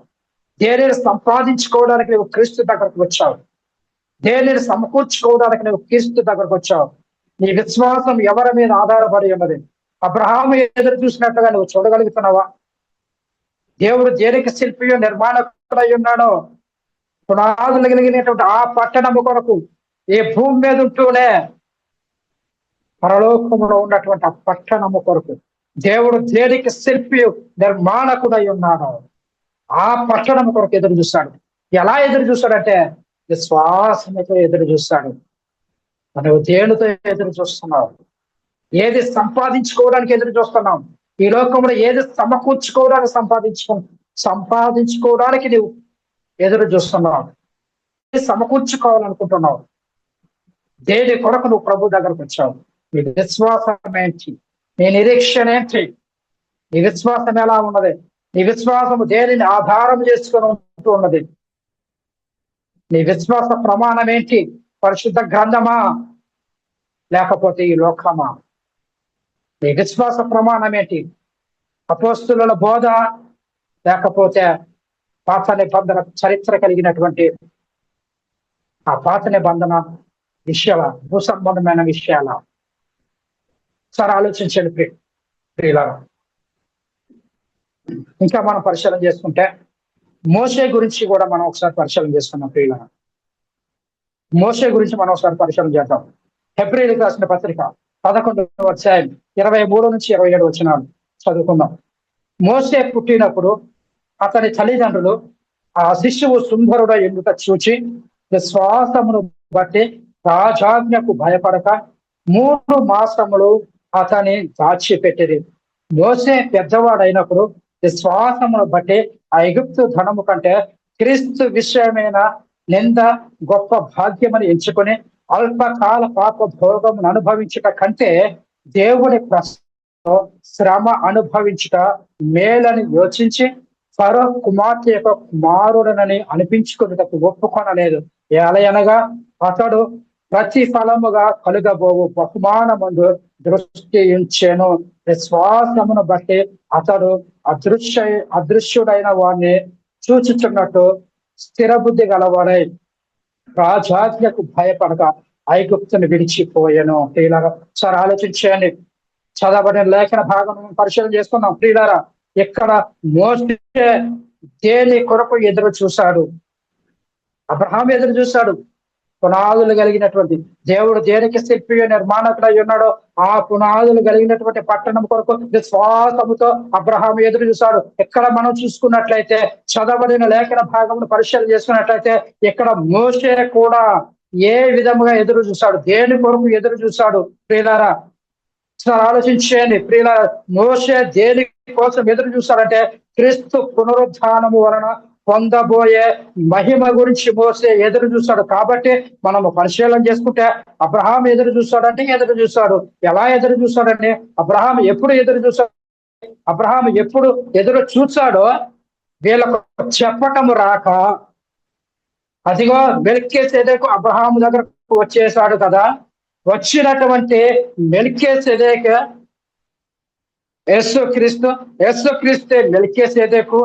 దేనిని సంపాదించుకోవడానికి నువ్వు క్రీస్తు దగ్గరకు వచ్చావు? దేనిని సమకూర్చుకోవడానికి నువ్వు క్రీస్తు దగ్గరకు వచ్చావు? నీ విశ్వాసం ఎవరి మీద ఆధారపడి ఉన్నది? అబ్రహాము ఎదురు చూసినట్టుగా నువ్వు చూడగలుగుతున్నావా? దేవుడు దేనికి శిల్పియో నిర్మాణకుడై ఉన్నాడో పునాదులు కలిగినటువంటి ఆ పట్టణము కొరకు ఈ భూమి మీద ఉంటూనే పరలోకములో ఉన్నటువంటి ఆ పట్టణము కొరకు దేవుడు దేనికి శిల్పి నిర్మాణకుడై ఉన్నాడో ఆ పట్టణము కొరకు ఎదురు చూస్తాడు. ఎలా ఎదురు చూస్తాడంటే విశ్వాసముతో ఎదురు చూస్తాడు. నువ్వు దేనితో ఎదురు చూస్తున్నావు? ఏది సంపాదించుకోవడానికి ఎదురు చూస్తున్నావు? ఈ లోకంలో ఏది సమకూర్చుకోవడానికి సంపాదించుకోవడానికి నువ్వు ఎదురు చూస్తున్నావు? సమకూర్చుకోవాలనుకుంటున్నావు? దేని కొరకు నువ్వు ప్రభు దగ్గరకు వచ్చావు? నీ విశ్వాసం ఏంటి? నీ నిరీక్షణ ఏంటి? నీ విశ్వాసం ఎలా ఉన్నది? నీ విశ్వాసము దేనిని ఆధారం చేసుకొని ఉంటూ ఉన్నది? నీ విశ్వాస ప్రమాణం ఏంటి? పరిశుద్ధ గ్రంథమా లేకపోతే ఈ లోకమా? నీ విశ్వాస ప్రమాణం ఏంటి? అపోస్తుల బోధ లేకపోతే పాత నిబంధన చరిత్ర కలిగినటువంటి ఆ పాత నిబంధన విషయాల, భూసంబంధమైన విషయాల? సరే ఆలోచించండి ప్రియులారా. ఇంకా మనం పరిశీలన చేసుకుంటే మోషే గురించి కూడా మనం ఒకసారి పరిశీలన చేసుకున్నాం ప్రియులారా. మోషే గురించి మనం ఒకసారి పరిశీలన చేద్దాం. హెబ్రీయులకు రాసిన పత్రిక 11వ అధ్యాయం 23-27 వచనాలు చదువుకుందాం. మోషే పుట్టినప్పుడు అతని తల్లిదండ్రులు ఆ శిశువు సుందరుడ ఎందుక చూచి విశ్వాసమును బట్టి రాజాజ్ఞకు భయపడక 3 మాసములు అతని దాచిపెట్టిరి. మోసే పెద్దవాడైనప్పుడు విశ్వాసమును బట్టి ఆ ఐగుప్తు ధనము కంటే క్రీస్తు విషయమైన నింద గొప్ప భాగ్యమని ఎంచుకొని అల్పకాల పాప భోగమును అనుభవించుట కంటే దేవుడి శ్రమ అనుభవించుట మేలని యోచించి ఫరో కుమార్తె యొక్క కుమారుడనని అనిపించుకున్నటకు ఒప్పుకొనలేదు. ఎలయనగా అతడు ప్రతిఫలముగా కలుగబోవు బహుమానముందు దృష్టి ఉంచెను. విశ్వాసమును బట్టి అతడు అదృశ్యుడైన వాడిని చూచుచున్నట్టు స్థిర బుద్ధి గలవాడై రాజాజ్ఞకు భయపడక ఐగుప్తుని విడిచిపోయాను. ప్రియులారా, సార్ ఆలోచించేయండి. చదవబడిన లేఖన భాగం పరిశీలన చేసుకున్నాం. ప్రియులారా, ఇక్కడ మోషే దేని కొరకు ఎదురు చూశాడు? అబ్రహాం ఎదురు చూశాడు. పునాదులు కలిగినటువంటి దేవుడు దేనికి శిల్పి నిర్మాణకుడై ఉన్నాడో ఆ పునాదులు కలిగినటువంటి పట్టణం కొరకు విశ్వాసముతో అబ్రహాం ఎదురు చూశాడు. ఇక్కడ మనం చూసుకున్నట్లయితే చదవబడిన లేఖన భాగమును పరిశీలన చేసుకున్నట్లయితే ఇక్కడ మోషే కూడా ఏ విధముగా ఎదురు చూశాడు, దేని కొరకు ఎదురు చూశాడు? ప్రియులారా, ఆలోచించేయండి. ప్రియులారా, మోషే దేని కోసం ఎదురు చూశాడంటే క్రీస్తు పునరుద్ధానము వలన పొందబోయే మహిమ గురించి మోసే ఎదురు చూశాడు. కాబట్టి మనము పరిశీలన చేసుకుంటే అబ్రహాం ఎదురు చూశాడంటే ఎదురు చూశాడు. ఎలా ఎదురు చూశాడంటే అబ్రహాం ఎప్పుడు ఎదురు చూశాడు? అబ్రహాం ఎప్పుడు ఎదురు చూశాడో వీళ్ళకు చెప్పటము రాక, అదిగో మెల్కీసెదెకు అబ్రహాం దగ్గరకు వచ్చేసాడు కదా, వచ్చినటువంటి మెల్కీసెదెకు యేసుక్రీస్తే మెల్కీసెదెకు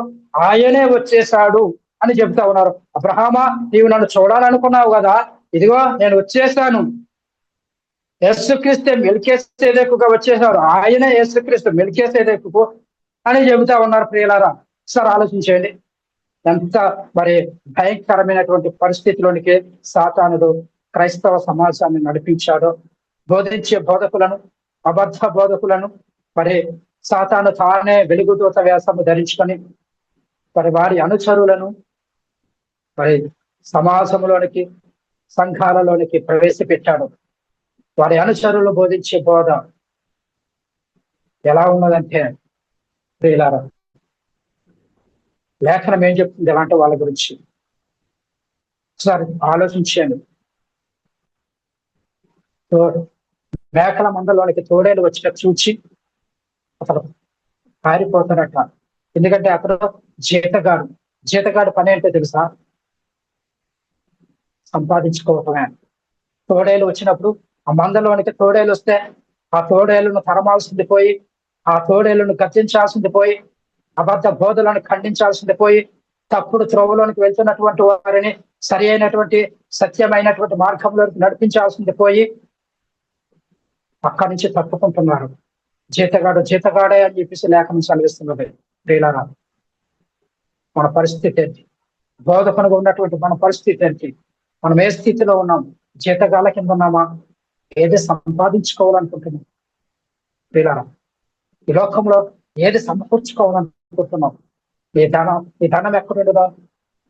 ఆయనే వచ్చేసాడు అని చెప్తా ఉన్నారు. అబ్రహామా, నీవు నన్ను చూడాలనుకున్నావు కదా, ఇదిగో నేను వచ్చేసాను. యేసుక్రీస్తే మెల్కీసెదెకుగా వచ్చేసాడు, ఆయనే యేసుక్రీస్తు మెల్కీసెదెకు అని చెబుతా ఉన్నారు. ప్రియులారా, సార్ ఆలోచించండి. ఎంత మరి భయంకరమైనటువంటి పరిస్థితిలోనికి సాతానుడు క్రైస్తవ సమాజాన్ని నడిపించాడో. బోధించే బోధకులను, అబద్ధ బోధకులను మరి సాతాను తానే వెలుగుదూత వేషము ధరించుకొని మరి వారి అనుచరులను మరి సమాజంలోనికి, సంఘాలలోనికి ప్రవేశపెట్టాడు. వారి అనుచరులు బోధించే బోధ ఎలా ఉన్నదంటే, ప్రియులారా, లేఖనం ఏం చెప్తుంది ఎలాంటి వాళ్ళ గురించి? ఒకసారి ఆలోచించండి. మేకల మందలోనికి తోడేలు వచ్చినట్టు చూచి అతను పారిపోతాడట. ఎందుకంటే అతడు జీతగాడు పని ఏంటో తెలుసా? సంపాదించుకోవటమే. తోడేలు వచ్చినప్పుడు ఆ మందలోనికి తోడేలు వస్తే ఆ తోడేలును తరమాల్సింది పోయి, ఆ తోడేలును గర్జించాల్సింది పోయి, అబద్ధ బోధలను ఖండించాల్సింది పోయి, తప్పుడు త్రోవలోనికి వెళ్తున్నటువంటి వారిని సరి అయినటువంటి సత్యమైనటువంటి మార్గంలోకి నడిపించాల్సింది పోయి అక్కడి నుంచి తప్పుకుంటున్నారు. జీతగాడే అని చెప్పేసి లేఖనం చదివిస్తున్నది. ప్రియులారా, మన పరిస్థితి ఏంటి? బోధకునిగా ఉన్నటువంటి మన పరిస్థితి ఏంటి? మనం ఏ స్థితిలో ఉన్నాం? జీతగాళ్ళ కింద ఉన్నామా? ఏది సంపాదించుకోవాలనుకుంటున్నాం? ప్రియులారా, ఈ లోకంలో ఏది సమకూర్చుకోవాలనుకుంటున్నాం? ఈ ధనం ఎక్కడుండదా?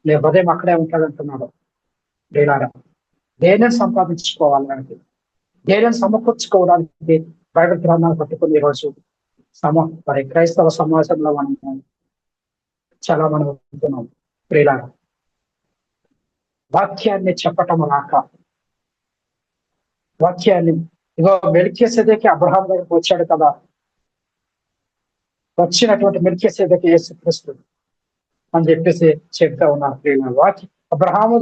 నీ హృదయం అక్కడే ఉంటాడంటున్నాడు. ప్రియులారా, దేనిని సంపాదించుకోవాలని, దేనిని సమకూర్చుకోవడానికి బైబిల్ గ్రంథాలు పట్టుకుని ఈరోజు మరి క్రైస్తవ సమాజంలో మనం చాలా మనం ఉంటున్నాం. ప్రియులారా, వాక్యాన్ని చెప్పటం రాక, వాక్యాన్ని ఇగో మెల్కీసెదెకు అబ్రహాం దగ్గరికి వచ్చాడు కదా, వచ్చినటువంటి మెల్కీసెదెకు యేసుక్రీస్తు అని చెప్పేసి చెప్తా ఉన్నారు. ప్రియులారా, వాక్యం అబ్రహాము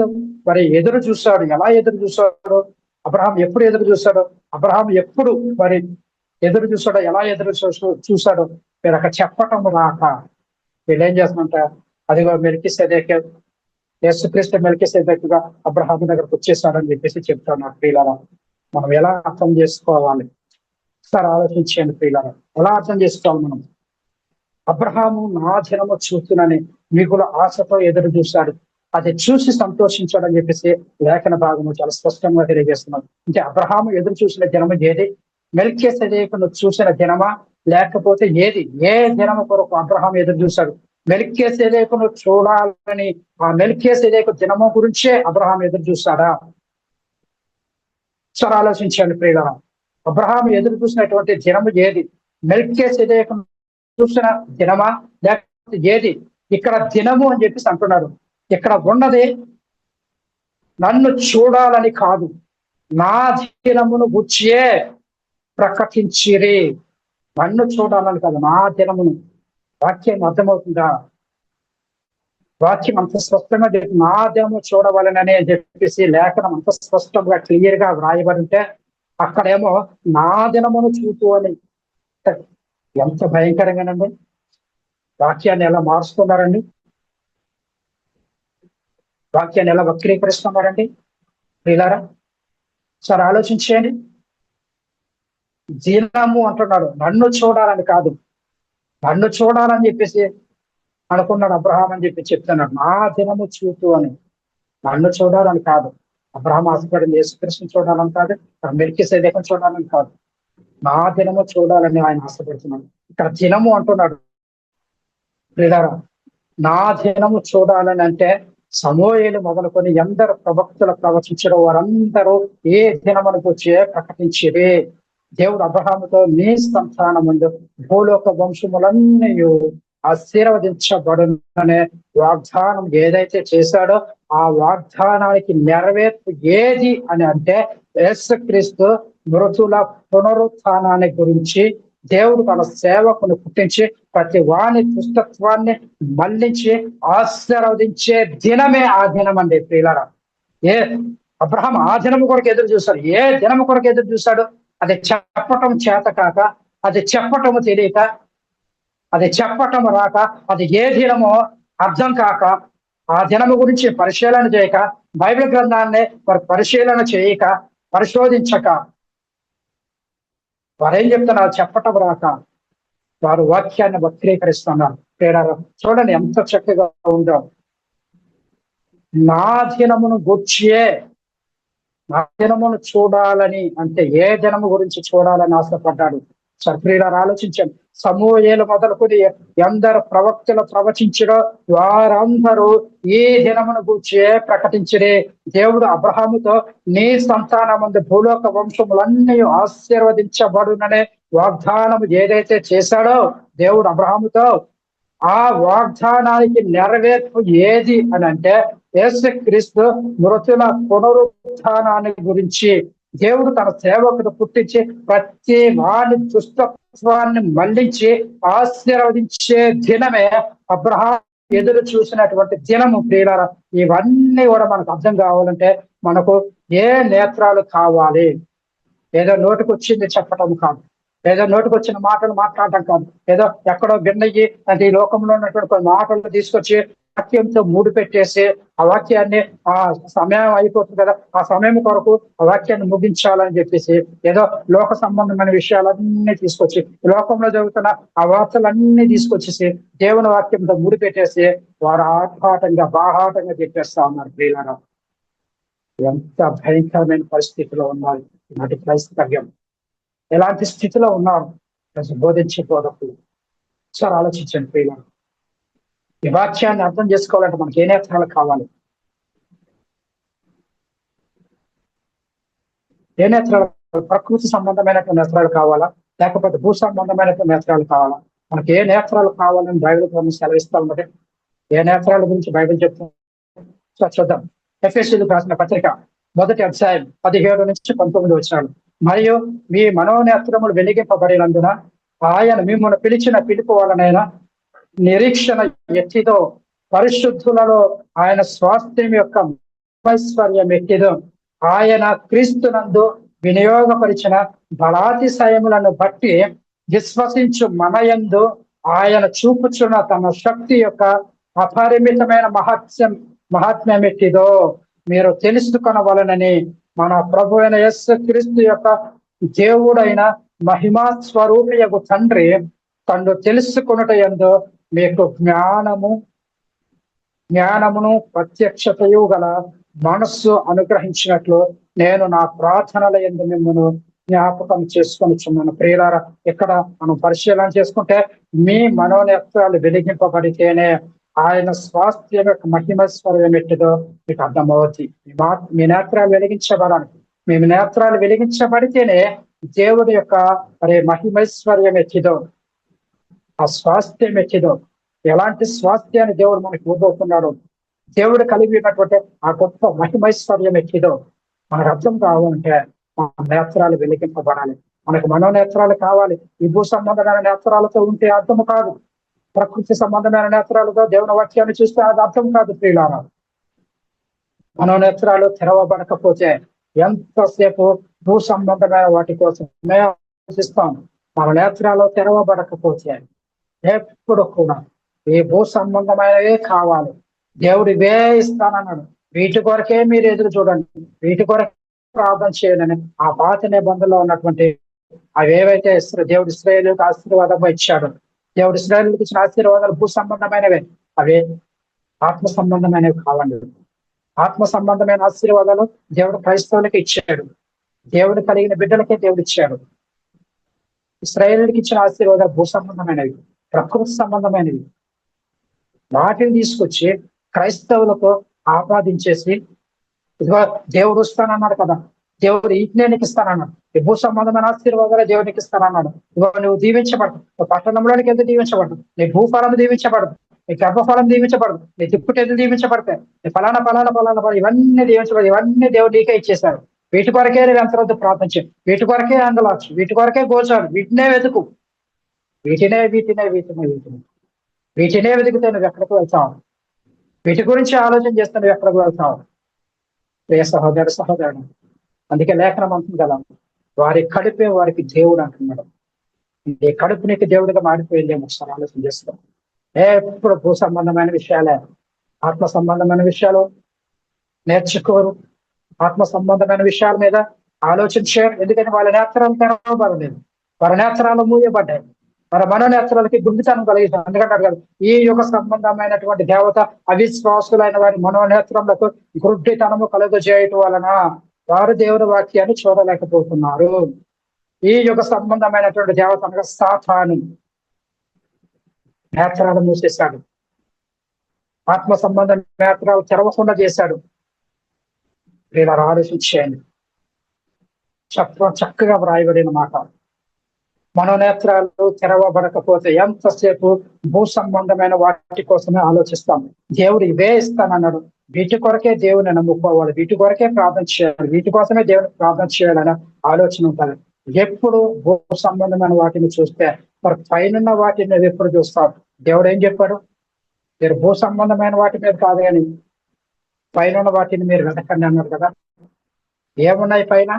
మరి ఎదురు చూశాడు. ఎలా ఎదురు చూశాడు? అబ్రహాం ఎప్పుడు ఎదురు చూశాడు? అబ్రహాం ఎప్పుడు మరి ఎదురు చూశాడో, ఎలా ఎదురు చూశాడో మీరు అక్కడ చెప్పటం రాక వీళ్ళు ఏం చేస్తున్నంట, అదిగో మెల్కీసెదెకు, యేసుక్రీస్తు మెల్కీసెదెకుగా అబ్రహాం దగ్గరకు వచ్చేసాడని చెప్పేసి చెప్తున్నారు. ప్రియులారా, మనం ఎలా అర్థం చేసుకోవాలి? సార్ ఆలోచించండి. ప్రియులారా, ఎలా అర్థం చేసుకోవాలి మనం? అబ్రహాము నా జనము చూస్తునని మిగుల ఆశతో ఎదురు చూశాడు. అది చూసి సంతోషించాడు అని చెప్పేసి లేఖన భాగము చాలా స్పష్టంగా తెలియజేస్తున్నాం. అంటే అబ్రహాము ఎదురు చూసిన దినము ఏది? మెల్కీసెదెకును చూసిన దినమా? లేకపోతే ఏది? ఏ దినము కొరకు అబ్రహాం ఎదురు చూశాడు? మెల్కీసెదెకును చూడాలని, ఆ మెల్కీసెదెకు దినము గురించే అబ్రహాం ఎదురు చూశాడా? సరే ఆలోచించండి ప్రియులారా. అబ్రహాం ఎదురు చూసినటువంటి దినము ఏది? మెల్కీసెదెకును చూసిన దినమా? లేకపోతే ఏది? ఇక్కడ దినము అని చెప్పేసి అంటున్నాడు. ఇక్కడ ఉన్నది నన్ను చూడాలని కాదు, నా దినమును గుర్చియే ప్రకటించిరి. నన్ను చూడాలని కాదు, నా దినమును. వాక్యం అర్థమవుతుందా? వాక్యం అంత స్పష్టంగా నా దినము చూడవాలనని చెప్పేసి లేఖనం అంత స్పష్టంగా క్లియర్ గా వ్రాయబడి ఉంటే, అక్కడేమో నా దినమును చూపు అని. ఎంత భయంకరంగానండి! వాక్యాన్ని ఎలా మారుస్తున్నారండి, వాక్యాన్ని ఎలా వక్రీకరిస్తున్నారండి ప్రియులారా. సరే ఆలోచించేయండి. దినము అంటున్నాడు, నన్ను చూడాలని కాదు, నన్ను చూడాలని చెప్పేసి అనుకున్నాడు అబ్రహాం అని చెప్పి చెప్తున్నాడు. నా దినము చూపు అని. నన్ను చూడాలని కాదు, అబ్రహాం ఆశపడింది యేసుక్రీస్తుని చూడాలని కాదు, మెల్కీసెదెకును చూడాలని కాదు, నా దినము చూడాలని ఆయన ఆశపడుతున్నాడు. ఇక్కడ దినము అంటున్నాడు ప్రియులారా. నా దినము చూడాలని అంటే సమూయేలు మొదలుకొని ఎందరు ప్రవక్తలు ప్రవచించడం వారందరూ ఏ దినమును గురించి ప్రకటించిరే. దేవుడు అబ్రహాముతో నీ సంతానముందు భూలోక వంశములన్నీ ఆశీర్వదించబడుననే వాగ్దానం ఏదైతే చేశాడో ఆ వాగ్దానానికి నెరవేర్పు ఏది అని అంటే యేసుక్రీస్తు మృతుల పునరుత్థానాన్ని గురించి దేవుడు తన సేవకును పుట్టించి ప్రతి వాని దుష్టత్వాన్ని మళ్లించి ఆశీర్వదించే దినమే ఆ దినం అండి ప్రియులారా. ఏ అబ్రహాం ఆ దినము కొరకు ఎదురు చూశాడు. ఏ దినము కొరకు ఎదురు చూశాడు? అది చెప్పటం చేత కాక, అది చెప్పటము తెలియక, అది చెప్పటం రాక, అది ఏ దినమో అర్థం కాక, ఆ దినము గురించి పరిశీలన చేయక, బైబిల్ గ్రంథాన్ని వారు పరిశీలన చేయక, పరిశోధించక, వారేం చెప్తున్నారు? చెప్పటం రాక వారు వాక్యాన్ని వక్రీకరిస్తున్నారు. చూడండి ఎంత చక్కగా ఉందో. నా దినమును గుర్చియే, నా దినమును చూడాలని అంటే ఏ దినము గురించి చూడాలని ఆశపడ్డాడు? ప్రియులారా ఆలోచించండి. సమూయేలు మొదలుకొని ఎందరు ప్రవక్తలు ప్రవచించడో వారందరూ ఈ దినమును గురించి ప్రకటించరే. దేవుడు అబ్రహాముతో నీ సంతానమందు భూలోక వంశములన్నీ ఆశీర్వదించబడుననే వాగ్దానం ఏదైతే చేశాడో దేవుడు అబ్రహాముతో, ఆ వాగ్దానానికి నెరవేర్పు ఏది అని అంటే యేసుక్రీస్తు మృతుల పునరుత్థానాన్ని గురించి దేవుడు తన సేవకుడు పుట్టించి ప్రతి వాని దుష్టత్వాన్ని మళ్లించి ఆశీర్వదించే దినమే అబ్రహాం ఎదురు చూసినటువంటి దినము ప్రియులారా. ఇవన్నీ కూడా మనకు అర్థం కావాలంటే మనకు ఏ నేత్రాలు కావాలి? ఏదో నోటికి వచ్చింది చెప్పటం కాదు, ఏదో నోటికి వచ్చిన మాటలు మాట్లాడటం కాదు, ఏదో ఎక్కడో భిన్నయ్యి అంటే ఈ లోకంలో ఉన్నటువంటి కొన్ని మాటలు తీసుకొచ్చి వాక్యంతో మూడు పెట్టేసి ఆ వాక్యాన్ని ఆ సమయం అయిపోతుంది కదా, ఆ సమయం కొరకు ఆ వాక్యాన్ని ముగించాలని చెప్పేసి ఏదో లోక సంబంధమైన విషయాలన్నీ తీసుకొచ్చి లోకంలో జరుగుతున్న ఆ వార్తలన్నీ తీసుకొచ్చేసి దేవుని వాక్యంతో ముడి పెట్టేసి వారు ఆర్భాటంగా బాహాటంగా చెప్పేస్తా ఉన్నారు ప్రియులారా. ఎంత భయంకరమైన పరిస్థితిలో ఉన్నారు నాటి క్రైస్తవ్యం. ఎలాంటి స్థితిలో ఉన్నారు బోధించే బోధకులు? సార్ ఆలోచించండి ప్రియులారా. ఈ వాక్యాన్ని అర్థం చేసుకోవాలంటే మనకి ఏ నేత్రాలు కావాలి? ఏ నేత్రాలు? ప్రకృతి సంబంధమైనటువంటి నేత్రాలు కావాలా, లేకపోతే భూ సంబంధమైనటువంటి నేత్రాలు కావాలా? మనకి ఏ నేత్రాలు కావాలని బైబిల్ గ్రంథం సెలవిస్తా ఉన్నది. ఏ నేత్రాల గురించి బైబిల్ చెప్తుంది? చూద్దాం. ఎఫెసీయులకు రాసిన పత్రిక 1వ అధ్యాయం 17 నుంచి 19 వచనాలు. మరియు మీ మనోనేత్రములు వెలిగింపబడినందున ఆయన మిమ్మల్ని పిలిచిన పిలుపు వలనైనా నిరీక్షణ ఎట్టిదో, పరిశుద్ధులలో ఆయన స్వాస్థ్యం యొక్క ఐశ్వర్యం ఎట్టిదో, ఆయన క్రీస్తునందు వినియోగపరిచిన బలాతిశయములను బట్టి విశ్వసించు మనయందు ఆయన చూపుచున్న తన శక్తి యొక్క అపరిమితమైన మహాత్మ్యం ఎట్టిదో మీరు తెలుసుకొనవలనని మన ప్రభు అయిన యేసుక్రీస్తు యొక్క దేవుడైన మహిమా స్వరూపియగు తండ్రి తను తెలుసుకొనుట యందు మీకు జ్ఞానము జ్ఞానమును ప్రత్యక్షతయు గల మనస్సు అనుగ్రహించినట్లు నేను నా ప్రార్థనల యందు మిమ్మల్ని జ్ఞాపకం చేసుకొనిచున్నాను. ప్రియులారా, ఇక్కడ మనం పరిశీలన చేసుకుంటే మీ మనోనేత్రాలు వెలిగింపబడితేనే ఆయన స్వాస్థ్యం యొక్క మహిమస్వరం ఎట్టిదో మీకు అర్థమవుతుంది. మీ నేత్రాలు వెలిగించబడాలి. మీ నేత్రాలు వెలిగించబడితేనే దేవుడి యొక్క మహిమైశ్వర్యం ఎట్టిదో, ఆ స్వాస్థ్యం ఎట్టిదో, ఎలాంటి స్వాస్థ్యాన్ని దేవుడు మనకి ఇవ్వబోతున్నాడు, దేవుడు కలిగి ఉన్నటువంటి ఆ గొప్ప మహిమైశ్వర్యం ఎట్టిదో మనకు అర్థం కావాలంటే మన నేత్రాలు వెలిగింపబడాలి. మనకు మనోనేత్రాలు కావాలి. ఈ భూ సంబంధమైన నేత్రాలతో ఉంటే అర్థం కాదు. ప్రకృతి సంబంధమైన నేత్రాలతో దేవుని వాక్యాన్ని చూస్తే అది అర్థం కాదు. ప్రియులారా, మనోనేత్రాలు తెరవబడకపోతే ఎంతసేపు భూ సంబంధమైన వాటి కోసమే ఆలోచిస్తాం. మన నేత్రాలు తెరవబడకపోతే ఎప్పుడు కూడా ఈ భూ సంబంధమైనవే కావాలి. దేవుడు ఇవే ఇస్తానన్నాడు. వీటి కొరకే మీరు ఎదురు చూడండి, వీటి కొరకే ప్రార్థన చేయాలని ఆ పాత నిబంధనలో ఉన్నటువంటి అవేవైతే దేవుడు ఇశ్రాయేలుకు ఆశీర్వాదంగా ఇచ్చాడు, దేవుడు ఇశ్రాయేలుకి ఇచ్చిన ఆశీర్వాదాలు భూ సంబంధమైనవే, అవే ఆత్మ సంబంధమైనవి కావండి. ఆత్మ సంబంధమైన ఆశీర్వాదాలు దేవుడు క్రైస్తవులకి ఇచ్చాడు. దేవుడు కలిగిన బిడ్డలకే దేవుడు ఇచ్చాడు. ఇశ్రాయేలుకి ఇచ్చిన ఆశీర్వాదాలు భూ సంబంధమైనవి, ప్రకృతి సంబంధమైనవి. వాటిని తీసుకొచ్చి క్రైస్తవులకు ఆపాదించేసి, ఇదిగో దేవుడు వస్తానన్నాడు కదా, దేవుడు ఈటినే నీకు ఇస్తానన్నాడు, ఈ భూ సంబంధమైన ఆశీర్వాదాలు దేవునికి ఇస్తానన్నాడు, ఇదిగో నువ్వు దీవించబడదు, నువ్వు పట్టణంలోనికి వెళ్తే దీవించబడదు, నీ భూఫలం దీవించబడదు, నీ గర్భఫలం దీవించబడదు, నీ దిప్పుటెదులు దీవించబడతాయి, నీ ఫలానా ఇవన్నీ దీవించబడదు. ఇవన్నీ దేవుడు నీకే ఇచ్చేశారు. వీటి కొరకే ఎంతవద్ద ప్రార్థన చేయి, వీటి కొరకే అంగలార్చు, వీటి కొరకే గోచాడు, వీటినే వెతుకు, వీటినే వీటినే వీటినే వీటినే వీటినే వెతికితే నువ్వు ఎక్కడికి వెళ్తావు? వీటి గురించి ఆలోచన చేస్తే నువ్వు ఎక్కడికి వెళ్తావు? ప్రియ సహోదరుడు, అందుకే లేఖనం అంటుంది కదా, వారి కడుపే వారికి దేవుడు అంటున్నాడు. ఈ కడుపు నీకు దేవుడిగా మారిపోయిందేమో ఒకసారి ఆలోచన చేస్తాం. ఎప్పుడు భూ సంబంధమైన విషయాలే, ఆత్మ సంబంధమైన విషయాలు నేర్చుకోరు. ఆత్మ సంబంధమైన విషయాల మీద ఆలోచించారు. ఎందుకంటే వాళ్ళ నేత్రాలు తెరవబడలేదు, వాళ్ళ నేత్రాలు మూయబడ్డాయి, మన మనోనేత్రాలకి గుండితనం కలిగింది. అందుకంటారు కదా, ఈ యుగ సంబంధమైనటువంటి దేవత అవిశ్వాసులైన వారి మనోనేత్రములకు గుడ్డితనము కలుగజేయటం వలన వారు దేవుని వాక్యాన్ని చూడలేకపోతున్నారు. ఈ యుగ సంబంధమైనటువంటి దేవత అనగా సాతాను నేత్రాలు మూసేశాడు, ఆత్మ సంబంధ నేత్రాలు తెరవకుండా చేశాడు. ఇలా ఆలోచించేయండి. చక్కగా వ్రాయబడిన మాట. మనోనేత్రాలు తెరవబడకపోతే ఎంతసేపు భూ సంబంధమైన వాటి కోసమే ఆలోచిస్తాం. దేవుడు ఇవే ఇస్తానన్నాడు, వీటి కొరకే దేవుని నమ్ముకోవాలి, వీటి కొరకే ప్రార్థన చేయాలి, వీటి కోసమే దేవుని ప్రార్థన చేయాలనే ఆలోచన ఉంటుంది. ఎప్పుడు భూ సంబంధమైన వాటిని చూస్తే మరి పైన వాటిని నువ్వు ఎప్పుడు చూస్తావు? దేవుడు ఏం చెప్పాడు? మీరు భూ సంబంధమైన వాటి మీద కాదు కానీ పైన వాటిని మీరు వెతకండి అన్నారు కదా. ఏమున్నాయి పైన?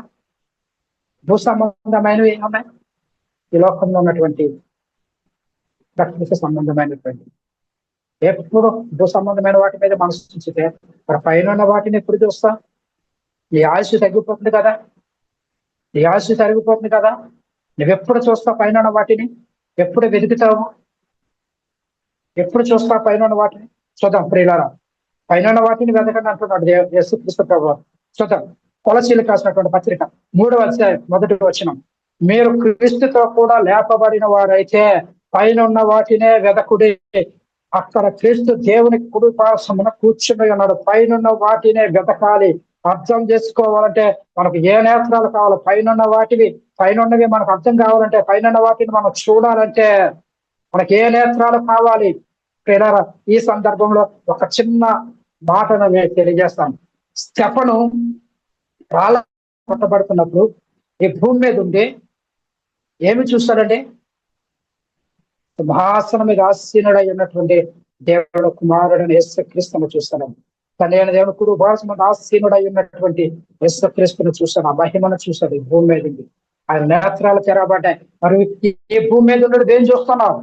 భూ సంబంధమైనవి ఏమున్నాయి? ఈ లోకంలో ఉన్నటువంటి ప్రకృతి సంబంధమైనటువంటి, ఎప్పుడు భూ సంబంధమైన వాటి మీద మనసు చూస్తే మరి పైన ఉన్న వాటిని ఎప్పుడు చూస్తా? నీ ఆయుష్ తగ్గిపోతుంది కదా, నీ ఆయుష్ తరిగిపోతుంది కదా. నువ్వెప్పుడు చూస్తావు పైన ఉన్న వాటిని? ఎప్పుడు వెతుకుతావు? ఎప్పుడు చూస్తావు పైన ఉన్న వాటిని? చూద్దాం ప్రియులారా, పైన ఉన్న వాటిని వెతకండి అంటున్నాడు యేసుక్రీస్తు ప్రభువు. చూద్దాం, కొలసీలకు రాసినటువంటి పత్రిక 3వ అధ్యాయం 1వ వచనం. మీరు క్రీస్తుతో కూడా లేపబడిన వారైతే పైన ఉన్న వాటినే వెదకుడి, అక్కడ క్రీస్తు దేవుని కుడిపార్శ్వమున కూర్చుని ఉన్నాడు. పైన వాటినే వెతకాలి. అర్థం చేసుకోవాలంటే మనకు ఏ నేత్రాలు కావాలి? పైన వాటివి, పైనవి మనకు అర్థం కావాలంటే, పైన వాటిని మనం చూడాలంటే మనకి ఏ నేత్రాలు కావాలి? ప్రియులారా, ఈ సందర్భంలో ఒక చిన్న మాటను నేను తెలియజేస్తాను. స్టెఫను రాళ్ళ కొట్టబడుతున్నప్పుడు ఈ భూమి మీద ఉండి ఏమి చూస్తాడంటే, సింహాసనం మీద ఆసీనుడై ఉన్నటువంటి దేవుడు కుమారుడని యేసుక్రీస్తును చూస్తాను. తండ్రి అయిన దేవుడు కుడిపార్శ్వము మీద ఆసీనుడై ఉన్నటువంటి యేసుక్రీస్తును చూస్తాను. ఆ మహిమను చూస్తాడు. ఈ భూమి మీద ఉంది, ఆయన నేత్రాలు తెరవబడ్డాయి. మరి ఈ భూమి మీద ఉండడు ఏం చూస్తున్నావు?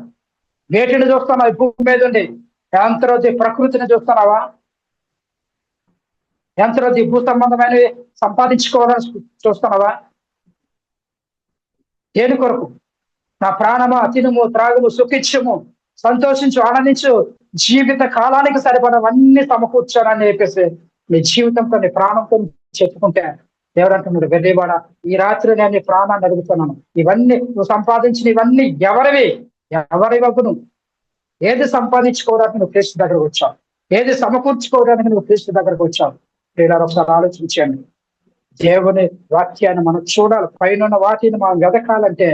వేటిని చూస్తున్నావు? ఈ భూమి మీద ఉండి ఎంతరోజు ప్రకృతిని చూస్తున్నావా? ఎంతరోజు భూ సంబంధమైనవి సంపాదించుకోవాలని చూస్తున్నావా? దేని కొరకు? నా ప్రాణమా తినుము త్రాగుము సుఖించము సంతోషించు ఆనందించు జీవిత కాలానికి సరిపడవన్నీ సమకూర్చానని చెప్పేసి నీ జీవితంతో నీ ప్రాణంతో చెప్పుకుంటే దేవుడు అంటున్నాడు, వెర్రివాడ, ఈ రాత్రి నేను నీ ప్రాణాన్ని అడుగుతున్నాను. ఇవన్నీ నువ్వు సంపాదించిన ఇవన్నీ ఎవరి వగ్గును? ఏది సంపాదించుకోవడానికి నువ్వు క్రీస్తు దగ్గరకు వచ్చావు? ఏది సమకూర్చుకోవడానికి నువ్వు క్రీస్తు దగ్గరకు వచ్చావు? ప్రియులారా, ఒకసారి ఆలోచించండి. దేవుని వాక్యాన్ని మనం చూడాలి. పైన వాటిని మనం వెదకాలంటే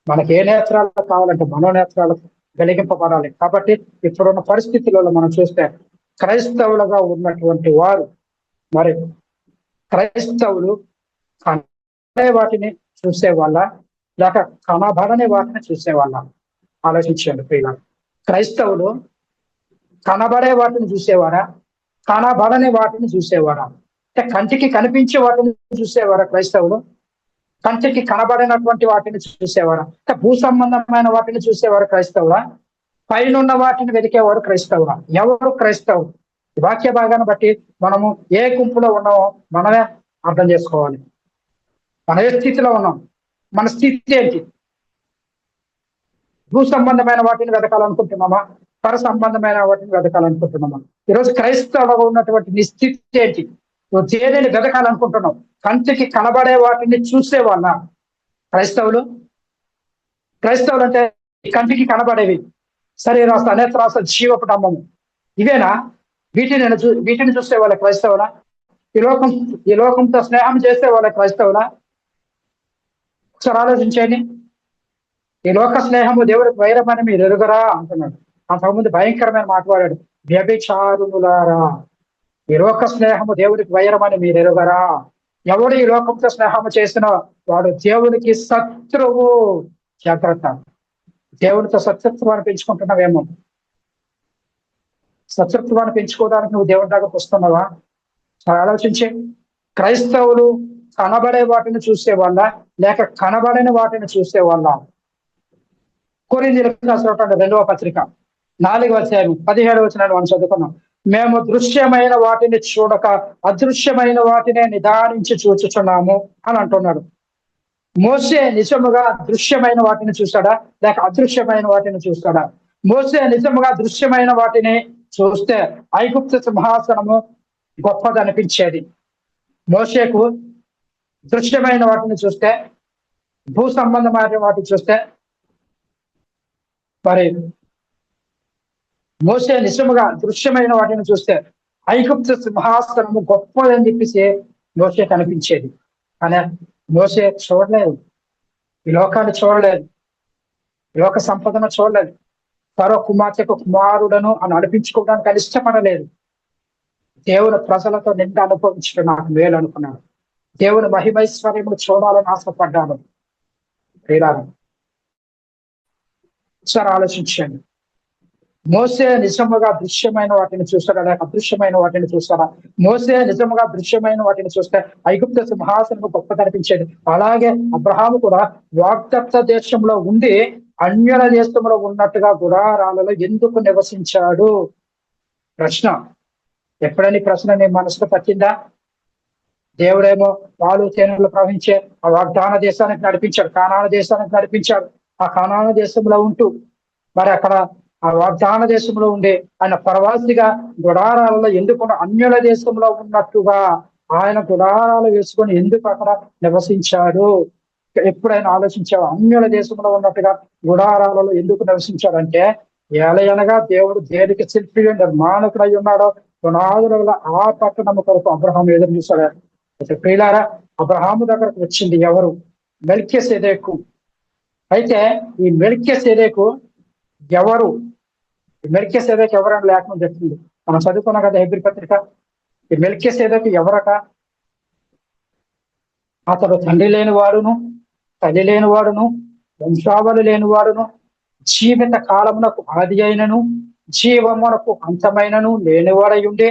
మనకి ఏ నేత్రాలు కావాలంటే మనోనేత్రాలు వెలిగింపబడాలి. కాబట్టి ఇప్పుడున్న పరిస్థితులలో మనం చూస్తే క్రైస్తవులుగా ఉన్నటువంటి వారు, మరి క్రైస్తవులు కనబడే వాటిని చూసేవాళ్ళ లేక కనబడని వాటిని చూసేవాళ్ళ? ఆలోచించండి ప్రియుల. క్రైస్తవులు కనబడే వాటిని చూసేవారా, కనబడని వాటిని చూసేవారా? అంటే కంటికి కనిపించే వాటిని చూసేవారా క్రైస్తవులు? కంటికి కనబడినటువంటి వాటిని చూసేవారా? అంటే భూ సంబంధమైన వాటిని చూసేవారు క్రైస్తవులా? పైనున్న వాటిని వెతికేవారు క్రైస్తవులా? ఎవరు క్రైస్తవులు? వాక్య భాగాన్ని బట్టి మనము ఏ గుంపులో ఉన్నామో మనమే అర్థం చేసుకోవాలి. మన ఏ స్థితిలో ఉన్నాం, మన స్థితి ఏంటి? భూ సంబంధమైన వాటిని వెతకాలనుకుంటున్నామా, పర సంబంధమైన వాటిని వెతకాలనుకుంటున్నామా? ఈరోజు క్రైస్తవులుగా ఉన్నటువంటి నీ స్థితి ఏంటి? నువ్వు దేనిని వెతకాలనుకుంటున్నావు? కంటికి కనబడే వాటిని చూసే వాళ్ళ క్రైస్తవులు? క్రైస్తవులు అంటే కంటికి కనబడేవి, శరీరాస, నేత్రాస, జీవపటమ్మము, ఇవేనా? వీటిని చూసే వాళ్ళ క్రైస్తవులా? ఈ లోకంతో స్నేహం చేసే వాళ్ళ క్రైస్తవులా? ఒకసారి ఆలోచించండి. ఈ లోక స్నేహము దేవుడికి వైరమని మీరు ఎరుగరా అంటున్నాడు. అంతకుముందు భయంకరమైన మాట్లాడాడు, వ్యభిచారులారా, ఈ లోక స్నేహము దేవుడికి వైరమని మీరు ఎరుగరా? ఎవడు ఈ లోకంతో స్నేహము చేసినా వాడు దేవునికి శత్రువు. జాగ్రత్త. దేవుడితో శత్రుత్వాన్ని పెంచుకుంటున్నావేమో. శత్రుత్వాన్ని పెంచుకోవడానికి నువ్వు దేవుడి దగ్గరకు వస్తున్నావా? ఆలోచించి. క్రైస్తవులు కనబడే వాటిని చూసేవాళ్ళ లేక కనబడని వాటిని చూసేవాళ్ళ? కొరింథీయులకు రాసినటువంటి 2వ పత్రిక 4వ అధ్యాయం 17వ వచనాన్ని మనం చదువుకున్నాం. మేము దృశ్యమైన వాటిని చూడక అదృశ్యమైన వాటినే నిదానించి చూచుచున్నాము అని అంటున్నాడు. మోసే నిజముగా దృశ్యమైన వాటిని చూస్తాడా లేక అదృశ్యమైన వాటిని చూస్తాడా? మోసే నిజముగా దృశ్యమైన వాటిని చూస్తే ఐగుప్తు సింహాసనము గొప్పదనిపించేది. మోసేకు దృశ్యమైన వాటిని చూస్తే, భూ సంబంధమైన వాటిని చూస్తే, మరి మోసే నిజముగా దృశ్యమైన వాటిని చూస్తే ఐగుప్తు సింహాసనము గొప్పదని చెప్పేసి మోసే కనిపించేది. కానీ మోసే చూడలేదు, ఈ లోకాన్ని చూడలేదు, ఈ లోక సంపదను చూడలేదు, ఫరో కుమార్తెకు కుమారుడను అని అనిపించుకోవడానికి అది ఇష్టపడలేదు. దేవుని ప్రజలతో నిండా అనుభవించడం నాకు మేలు అనుకున్నాను. దేవుని మహిమైశ్వర్యములు చూడాలని ఆశపడ్డాను. ఒకసారి ఆలోచించండి. మోసే నిజముగా దృశ్యమైన వాటిని చూస్తాడా లేక అదృశ్యమైన వాటిని చూస్తాడా? మోసే నిజముగా దృశ్యమైన వాటిని చూస్తే ఐగుప్తు సింహాసనము గొప్ప కనిపించేది. అలాగే అబ్రహాము కూడా వాగ్దత్త దేశంలో ఉండి అన్యుల దేశంలో ఉన్నట్టుగా గుడారాలలో ఎందుకు నివసించాడు? ప్రశ్న. ఎప్పుడైనా ప్రశ్న నీ మనసుకు పట్టిందా? దేవుడేమో పాలు తేనెలు ప్రవహించే ఆ వాగ్దాన దేశానికి నడిపించాడు, కానాను దేశానికి నడిపించాడు. ఆ కానాను దేశంలో ఉంటూ మరి అక్కడ ఆ వాగ్దాన దేశంలో ఉండే ఆయన ప్రవాసిగా గుడారాలలో ఎందుకు అన్యుల దేశంలో ఉన్నట్టుగా ఆయన గుడారాలు వేసుకొని ఎందుకు అక్కడ నివసించాడు? ఎప్పుడైనా ఆలోచించావు? అన్యుల దేశంలో ఉన్నట్టుగా గుడారాలలో ఎందుకు నివసించాడంటే ఏలయనగా దేవుడు దేనికి శిల్పి నిర్మాణకుడై ఉన్నాడో పునాదుల ఆ పట్టణము కొరకు అబ్రహాము ఎదురు చూశాడు. ప్రియులారా, అబ్రహాము దగ్గరకు వచ్చింది ఎవరు? మెల్కీసెదెకు. అయితే ఈ మెల్కీసెదెకు ఎవరు? మెల్కీసెదెకు ఎవరని లేఖనం చెప్తుంది. మనం చదువుకున్నాం కదా హెబ్రీ పత్రిక. ఈ మెల్కీసెదెకు ఎవరట? అతడు తండ్రి లేనివాడును, తల్లి లేనివాడును, వంశావళి లేనివాడును, జీవిత కాలమునకు ఆది అయినను జీవమునకు అంతమైనను లేనివాడై ఉండే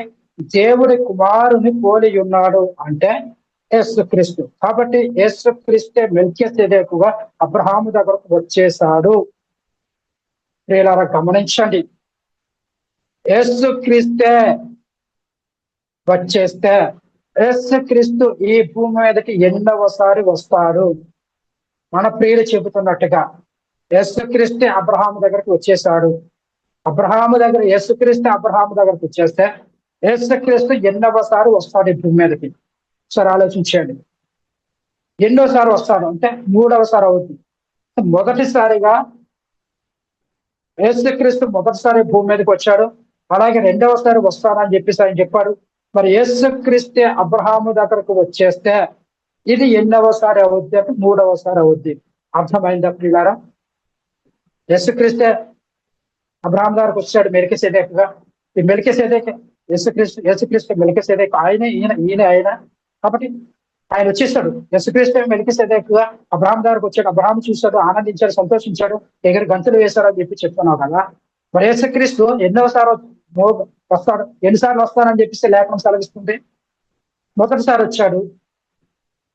దేవుడి కుమారుని పోలి ఉన్నాడు అంటే యేసుక్రీస్తు. కాబట్టి యేసుక్రీస్తే మెల్కీసెదెకుగా అబ్రహాము దగ్గరకు వచ్చేసాడు. ప్రియులారా, గమనించండి. యేసుక్రీస్తే వచ్చేస్తే యేసుక్రీస్తు ఈ భూమి మీదకి ఎన్నోసారి వస్తాడు. మన ప్రియులు చెబుతున్నట్టుగా యేసుక్రీస్తే అబ్రహాము దగ్గరకు వచ్చేసాడు. అబ్రహాము దగ్గర యేసుక్రీస్తు అబ్రహాము దగ్గరకు వచ్చేస్తే యేసుక్రీస్తు ఎన్నోసారి వస్తాడు ఈ భూమి మీదకి. సరే ఆలోచించండి, ఎన్నోసారి వస్తాడు అంటే మూడవసారి అవుతుంది. మొదటిసారిగా యేసుక్రీస్తు మొదటిసారి భూమి మీదకి వచ్చాడు, అలాగే రెండవసారి వస్తానని చెప్పేసి ఆయన చెప్పాడు. మరి యేసుక్రీస్తే అబ్రహాము దగ్గరకు వచ్చేస్తే ఇది ఎన్నవసారి అవుద్ది అంటే మూడవసారి అవుద్ది. అర్థమైందా ప్రియులారా? యేసుక్రీస్తే అబ్రహాం దగ్గరకు వచ్చాడు మెల్కీసెదెకుగా. ఈ మెల్కీసెదెకు యేసుక్రీస్తు మెల్కీసెదెకు ఆయనే, ఈయన ఆయన. కాబట్టి ఆయన వచ్చేసాడు. యేసుక్రీస్తు మెల్కీసెదెకుగా అబ్రహాం దగ్గరకు వచ్చాడు. అబ్రహాం చూశాడు, ఆనందించాడు, సంతోషించాడు, ఎగిరి గంతులు వేశాడు అని చెప్పి చెప్తున్నావు కదా. మరి యేసుక్రీస్తు ఎన్నోసారి వస్తాడు, ఎన్నిసార్లు వస్తానని చెప్పేసి లేఖనం సెలవిస్తుంది. మొదటిసారి వచ్చాడు,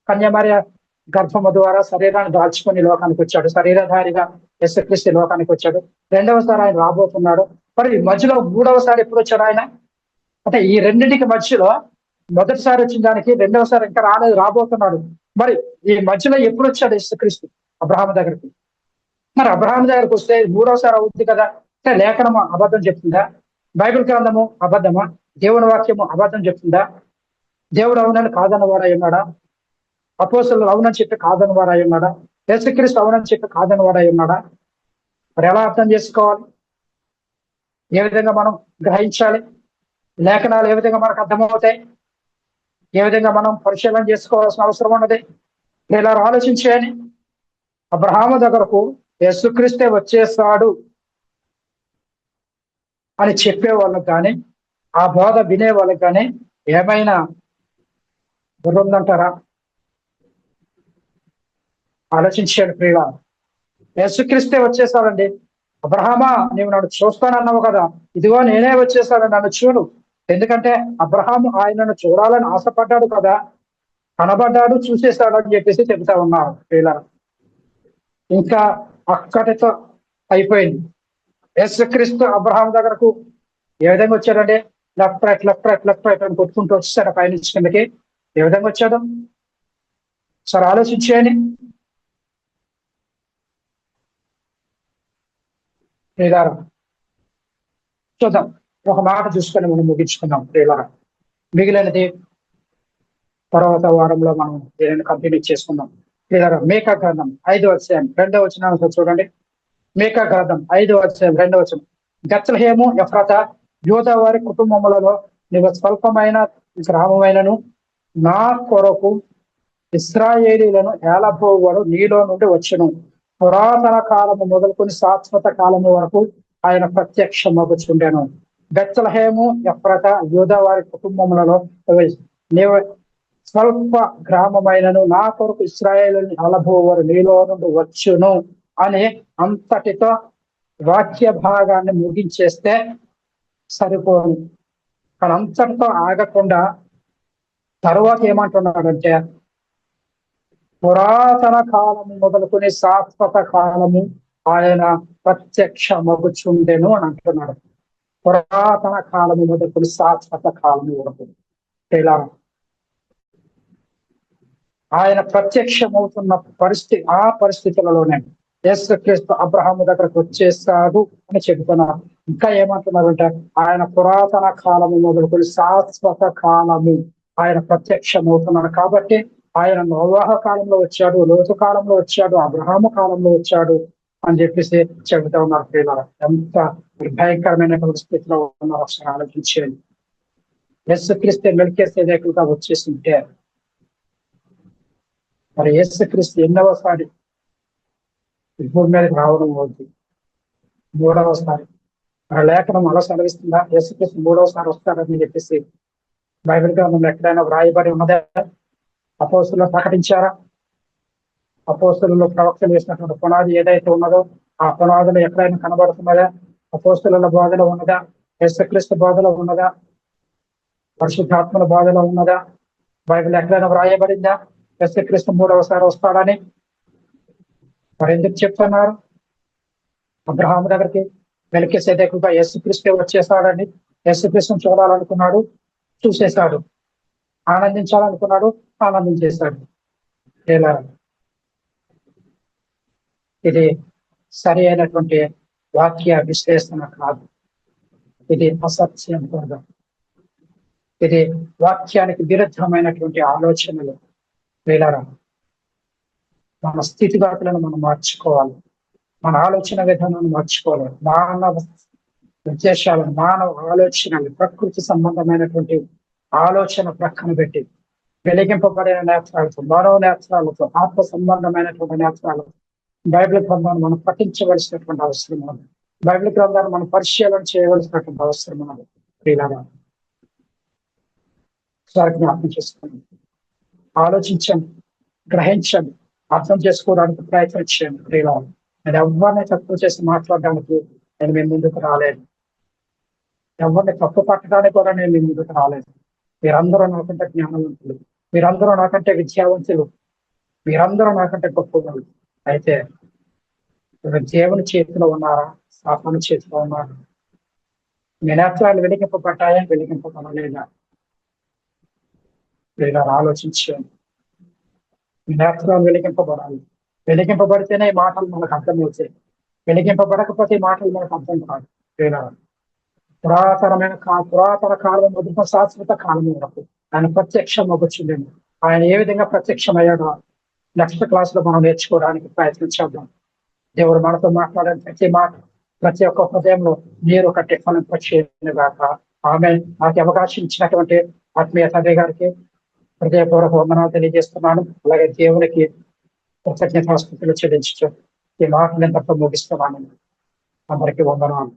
కన్యమర్య గర్భము ద్వారా శరీరాన్ని దాల్చుకొని లోకానికి వచ్చాడు, శరీరధారిగా యేసుక్రీస్తు లోకానికి వచ్చాడు. రెండవసారి ఆయన రాబోతున్నాడు. మరి మధ్యలో మూడవసారి ఎప్పుడు వచ్చాడు ఆయన అంటే ఈ రెండింటికి మధ్యలో మొదటిసారి వచ్చిన దానికి రెండవసారి ఇంకా రాలేదు, రాబోతున్నాడు. మరి ఈ మధ్యలో ఎప్పుడు వచ్చాడు యేసుక్రీస్తు అబ్రహాం దగ్గరికి? మరి అబ్రహాం దగ్గరికి వస్తే మూడవసారి అవుతుంది కదా. అంటే లేఖనము అబద్ధం చెప్తుందా? బైబిల్ గ్రంథము అబద్ధమా? దేవుని వాక్యము అబద్ధం చెప్తుందా? దేవుడు అవునని కాదన్నవాడు అయి ఉన్నాడా? అపోస్తలులు అవునని చెప్పి కాదన్నవాడు అయి ఉన్నాడా? యేసుక్రీస్తు అవునని చెప్పి కాదన్నవాడు అయి ఉన్నాడా? మరి ఎలా అర్థం చేసుకోవాలి? ఏ విధంగా మనం గ్రహించాలి? లేఖనాలు ఏ విధంగా మనకు అర్థమవుతాయి? ఏ విధంగా మనం పరిశీలన చేసుకోవాల్సిన అవసరం ఉన్నది? ఇలా ఆలోచించేయని. అబ్రహాము దగ్గరకు యేసుక్రీస్తే వచ్చేస్తాడు అని చెప్పే వాళ్ళకి కానీ, ఆ బోధ వినే వాళ్ళకి కానీ ఏమైనా ఉందంటారా? ఆలోచించాడు ప్రియుల. యేసుక్రీస్తే వచ్చేసాడండి. అబ్రహామా, నీవు నన్ను చూస్తానన్నావు కదా, ఇదిగో నేనే వచ్చేసాను, నన్ను చూడు. ఎందుకంటే అబ్రహాము ఆయనను చూడాలని ఆశపడ్డాడు కదా, కనబడ్డాడు, చూసేశాడు అని చెప్పేసి చెబుతా ఉన్నారు ప్రియుల. ఇంకా అక్కడితో అయిపోయింది. యేసుక్రీస్తు అబ్రహాం దగ్గరకు ఏ విధంగా వచ్చాడంటే left right left right left right అని కొట్టుకుంటూ వచ్చేసాడు పైనుంచి కిందకి. ఏ విధంగా వచ్చాడు సరే ఆలోచించేయని. ప్రియులారా చూద్దాం, ఒక మాట చూసుకొని మనం ముగించుకుందాం ప్రియులారా. మిగిలినది తర్వాత వారంలో మనం దీనిని కంటిన్యూ చేసుకుందాం ప్రియులారా. మీకా గ్రంథం 5వ అధ్యాయం 2వ వచనం చూడండి. మీకా గ్రంథం 5వ అధ్యాయం 2వ వచనం. బెత్లెహేము ఎఫ్రాతా యూదా వారి కుటుంబములలో నీవు స్వల్పమైన గ్రామమైనను నా కొరకు ఇశ్రాయేలీలను ఏలబోవాడు నీలో నుండి వచ్చును. పురాతన కాలము మొదలుకొని శాశ్వత కాలము వరకు ఆయన ప్రత్యక్షమగుచుండెను. బెత్లెహేము ఎఫ్రాతా యూదా వారి కుటుంబములలో నీవు స్వల్ప గ్రామమైనను నా కొరకు ఇశ్రాయేలుని ఏలబోవాడు నీలో నుండి వచ్చును అని అంతటితో వాక్య భాగాన్ని ముగించేస్తే సరిపోను. కానీ అంతటితో ఆగకుండా తరువాత ఏమంటున్నాడంటే పురాతన కాలము మొదలుకొని శాశ్వత కాలము ఆయన ప్రత్యక్ష మగుచుండెను అని అంటున్నాడు. పురాతన కాలము మొదలుకొని శాశ్వత కాలము వరకు ఇలా ఆయన ప్రత్యక్షమవుతున్న పరిస్థితి, ఆ పరిస్థితులలోనే యేసుక్రీస్తు అబ్రహాము దగ్గరకు వచ్చేస్తాడు అని చెబుతున్నారు. ఇంకా ఏమంటున్నారంటే ఆయన పురాతన కాలము మొదలుకొని శాశ్వత కాలము ఆయన ప్రత్యక్షమవుతున్నాడు. కాబట్టి ఆయన నోవాహ కాలంలో వచ్చాడు, లోతు కాలంలో వచ్చాడు, అబ్రహాము కాలంలో వచ్చాడు అని చెప్పేసి చెబుతా ఉన్నారు ప్రియులారా. ఎంత భయంకరమైనటువంటి స్థితిలో ఉన్నారు ఒకసారి ఆలోచించేది. యేసుక్రీస్తు మెల్కీసెదెకుగా వచ్చేసింటే మరి యేసుక్రీస్తు ఎన్నవసారి భూమి మీదకి రావడం అవుతుంది? మూడవసారి. మరి లేఖనం అలా సెలవిస్తుందా యేసుక్రీస్తు మూడవసారి వస్తాడని చెప్పేసి బైబిల్ గ్రంథంలో ఎక్కడైనా వ్రాయబడి ఉన్నదా? అపోస్తులు ప్రకటించారా? అపోస్తులలో ప్రవక్తలు వేసినటువంటి పునాది ఏదైతే ఉన్నదో ఆ పునాదులు ఎక్కడైనా కనబడుతున్నదా? అపోస్తుల బోధలో ఉన్నదా? యేసుక్రీస్తు బోధలో ఉన్నదా? పరిశుద్ధాత్మల బోధలో ఉన్నదా? బైబిల్ ఎక్కడైనా వ్రాయబడిందా యేసుక్రీస్తు మూడవసారి వస్తాడని? మరి ఎందుకు చెప్తున్నారు? అబ్రహాము దగ్గరికి మెల్కీసెదెకుగా యేసుక్రీస్తు వచ్చేసాడని, యేసుక్రీస్తుని చూడాలనుకున్నాడు, చూసేశాడు. ఆనందించాలనుకున్నాడు, ఆనందించేశాడు. ఇలా ఇది సరి అయినటువంటి వాక్య విశ్లేషణ కాదు. ఇది అసత్యం కూడా. ఇది వాక్యానికి విరుద్ధమైనటువంటి ఆలోచనలు. వీళ్ళరా, మన స్థితిగతులను మనం మార్చుకోవాలి, మన ఆలోచన విధానాన్ని మార్చుకోవాలి, మానవ ఉద్దేశాలను, మానవ ఆలోచనలు, ప్రకృతి సంబంధమైనటువంటి ఆలోచన ప్రక్కన పెట్టి వెలిగింపబడిన నేత్రాలతో, మానవ నేత్రాలతో, ఆత్మ సంబంధమైనటువంటి నేత్రాలతో బైబిల్ గ్రంథాన్ని మనం పఠించవలసినటువంటి అవసరం ఉంది. బైబిల్ గ్రంథాన్ని మనం పరిశీలన చేయవలసినటువంటి అవసరం ఉంది. ప్రియులారా, ఒకసారి జ్ఞాపకం చేసుకోండి, ఆలోచించండి, గ్రహించండి, అర్థం చేసుకోవడానికి ప్రయత్నం చేయండి. ప్రియులారా, నేను ఎవరిని తక్కువ చేసి మాట్లాడడానికి నేను మీ ముందుకు రాలేదు, ఎవరిని తప్పు పట్టడానికి కూడా నేను మీ ముందుకు రాలేదు. మీరందరూ నాకంటే జ్ఞానవంతులు, మీరందరూ నాకంటే విద్యావంతులు, మీరందరూ నాకంటే గొప్పవాళ్ళు. అయితే మీరు దేవుని చేతిలో ఉన్నారా, సాతాను చేతిలో ఉన్నారా? మీ నేత్రాలు వెలిగింపబడ్డాయా, వెలిగింపబడలేదా? లేదా ఆలోచించండి. మీ నేత్రాలు వెలిగింపబడాలి. వెలిగింపబడితేనే ఈ మాటలు మనకు అర్థమవుతాయి, వెలిగింపబడకపోతే ఈ మాటలు మనకు అర్థం కాదు. లేదా పురాతన కాలం మొదటి శాశ్వత కాలం వరకు ఆయన ప్రత్యక్షం అవ్వచ్చుండేమో. ఆయన ఏ విధంగా ప్రత్యక్షమయ్యాడో నెక్స్ట్ క్లాస్ లో మనం నేర్చుకోవడానికి ప్రయత్నం చేద్దాం. దేవుడు మనతో మాట్లాడే ప్రతి మాట, ప్రతి ఒక్క హృదయంలో మీరు ఒక టిఫన్ గాక. ఆమె నాకు అవకాశం ఇచ్చినటువంటి ఆత్మీయ తండ్రి గారికి హృదయపూర్వక వందనాలు తెలియజేస్తున్నాను. అలాగే దేవునికి కృతజ్ఞతాస్తుతులు చెల్లించు ఈ మాటలు ఎంతతో ముగిస్తున్నాను. అందరికీ వందనాలు.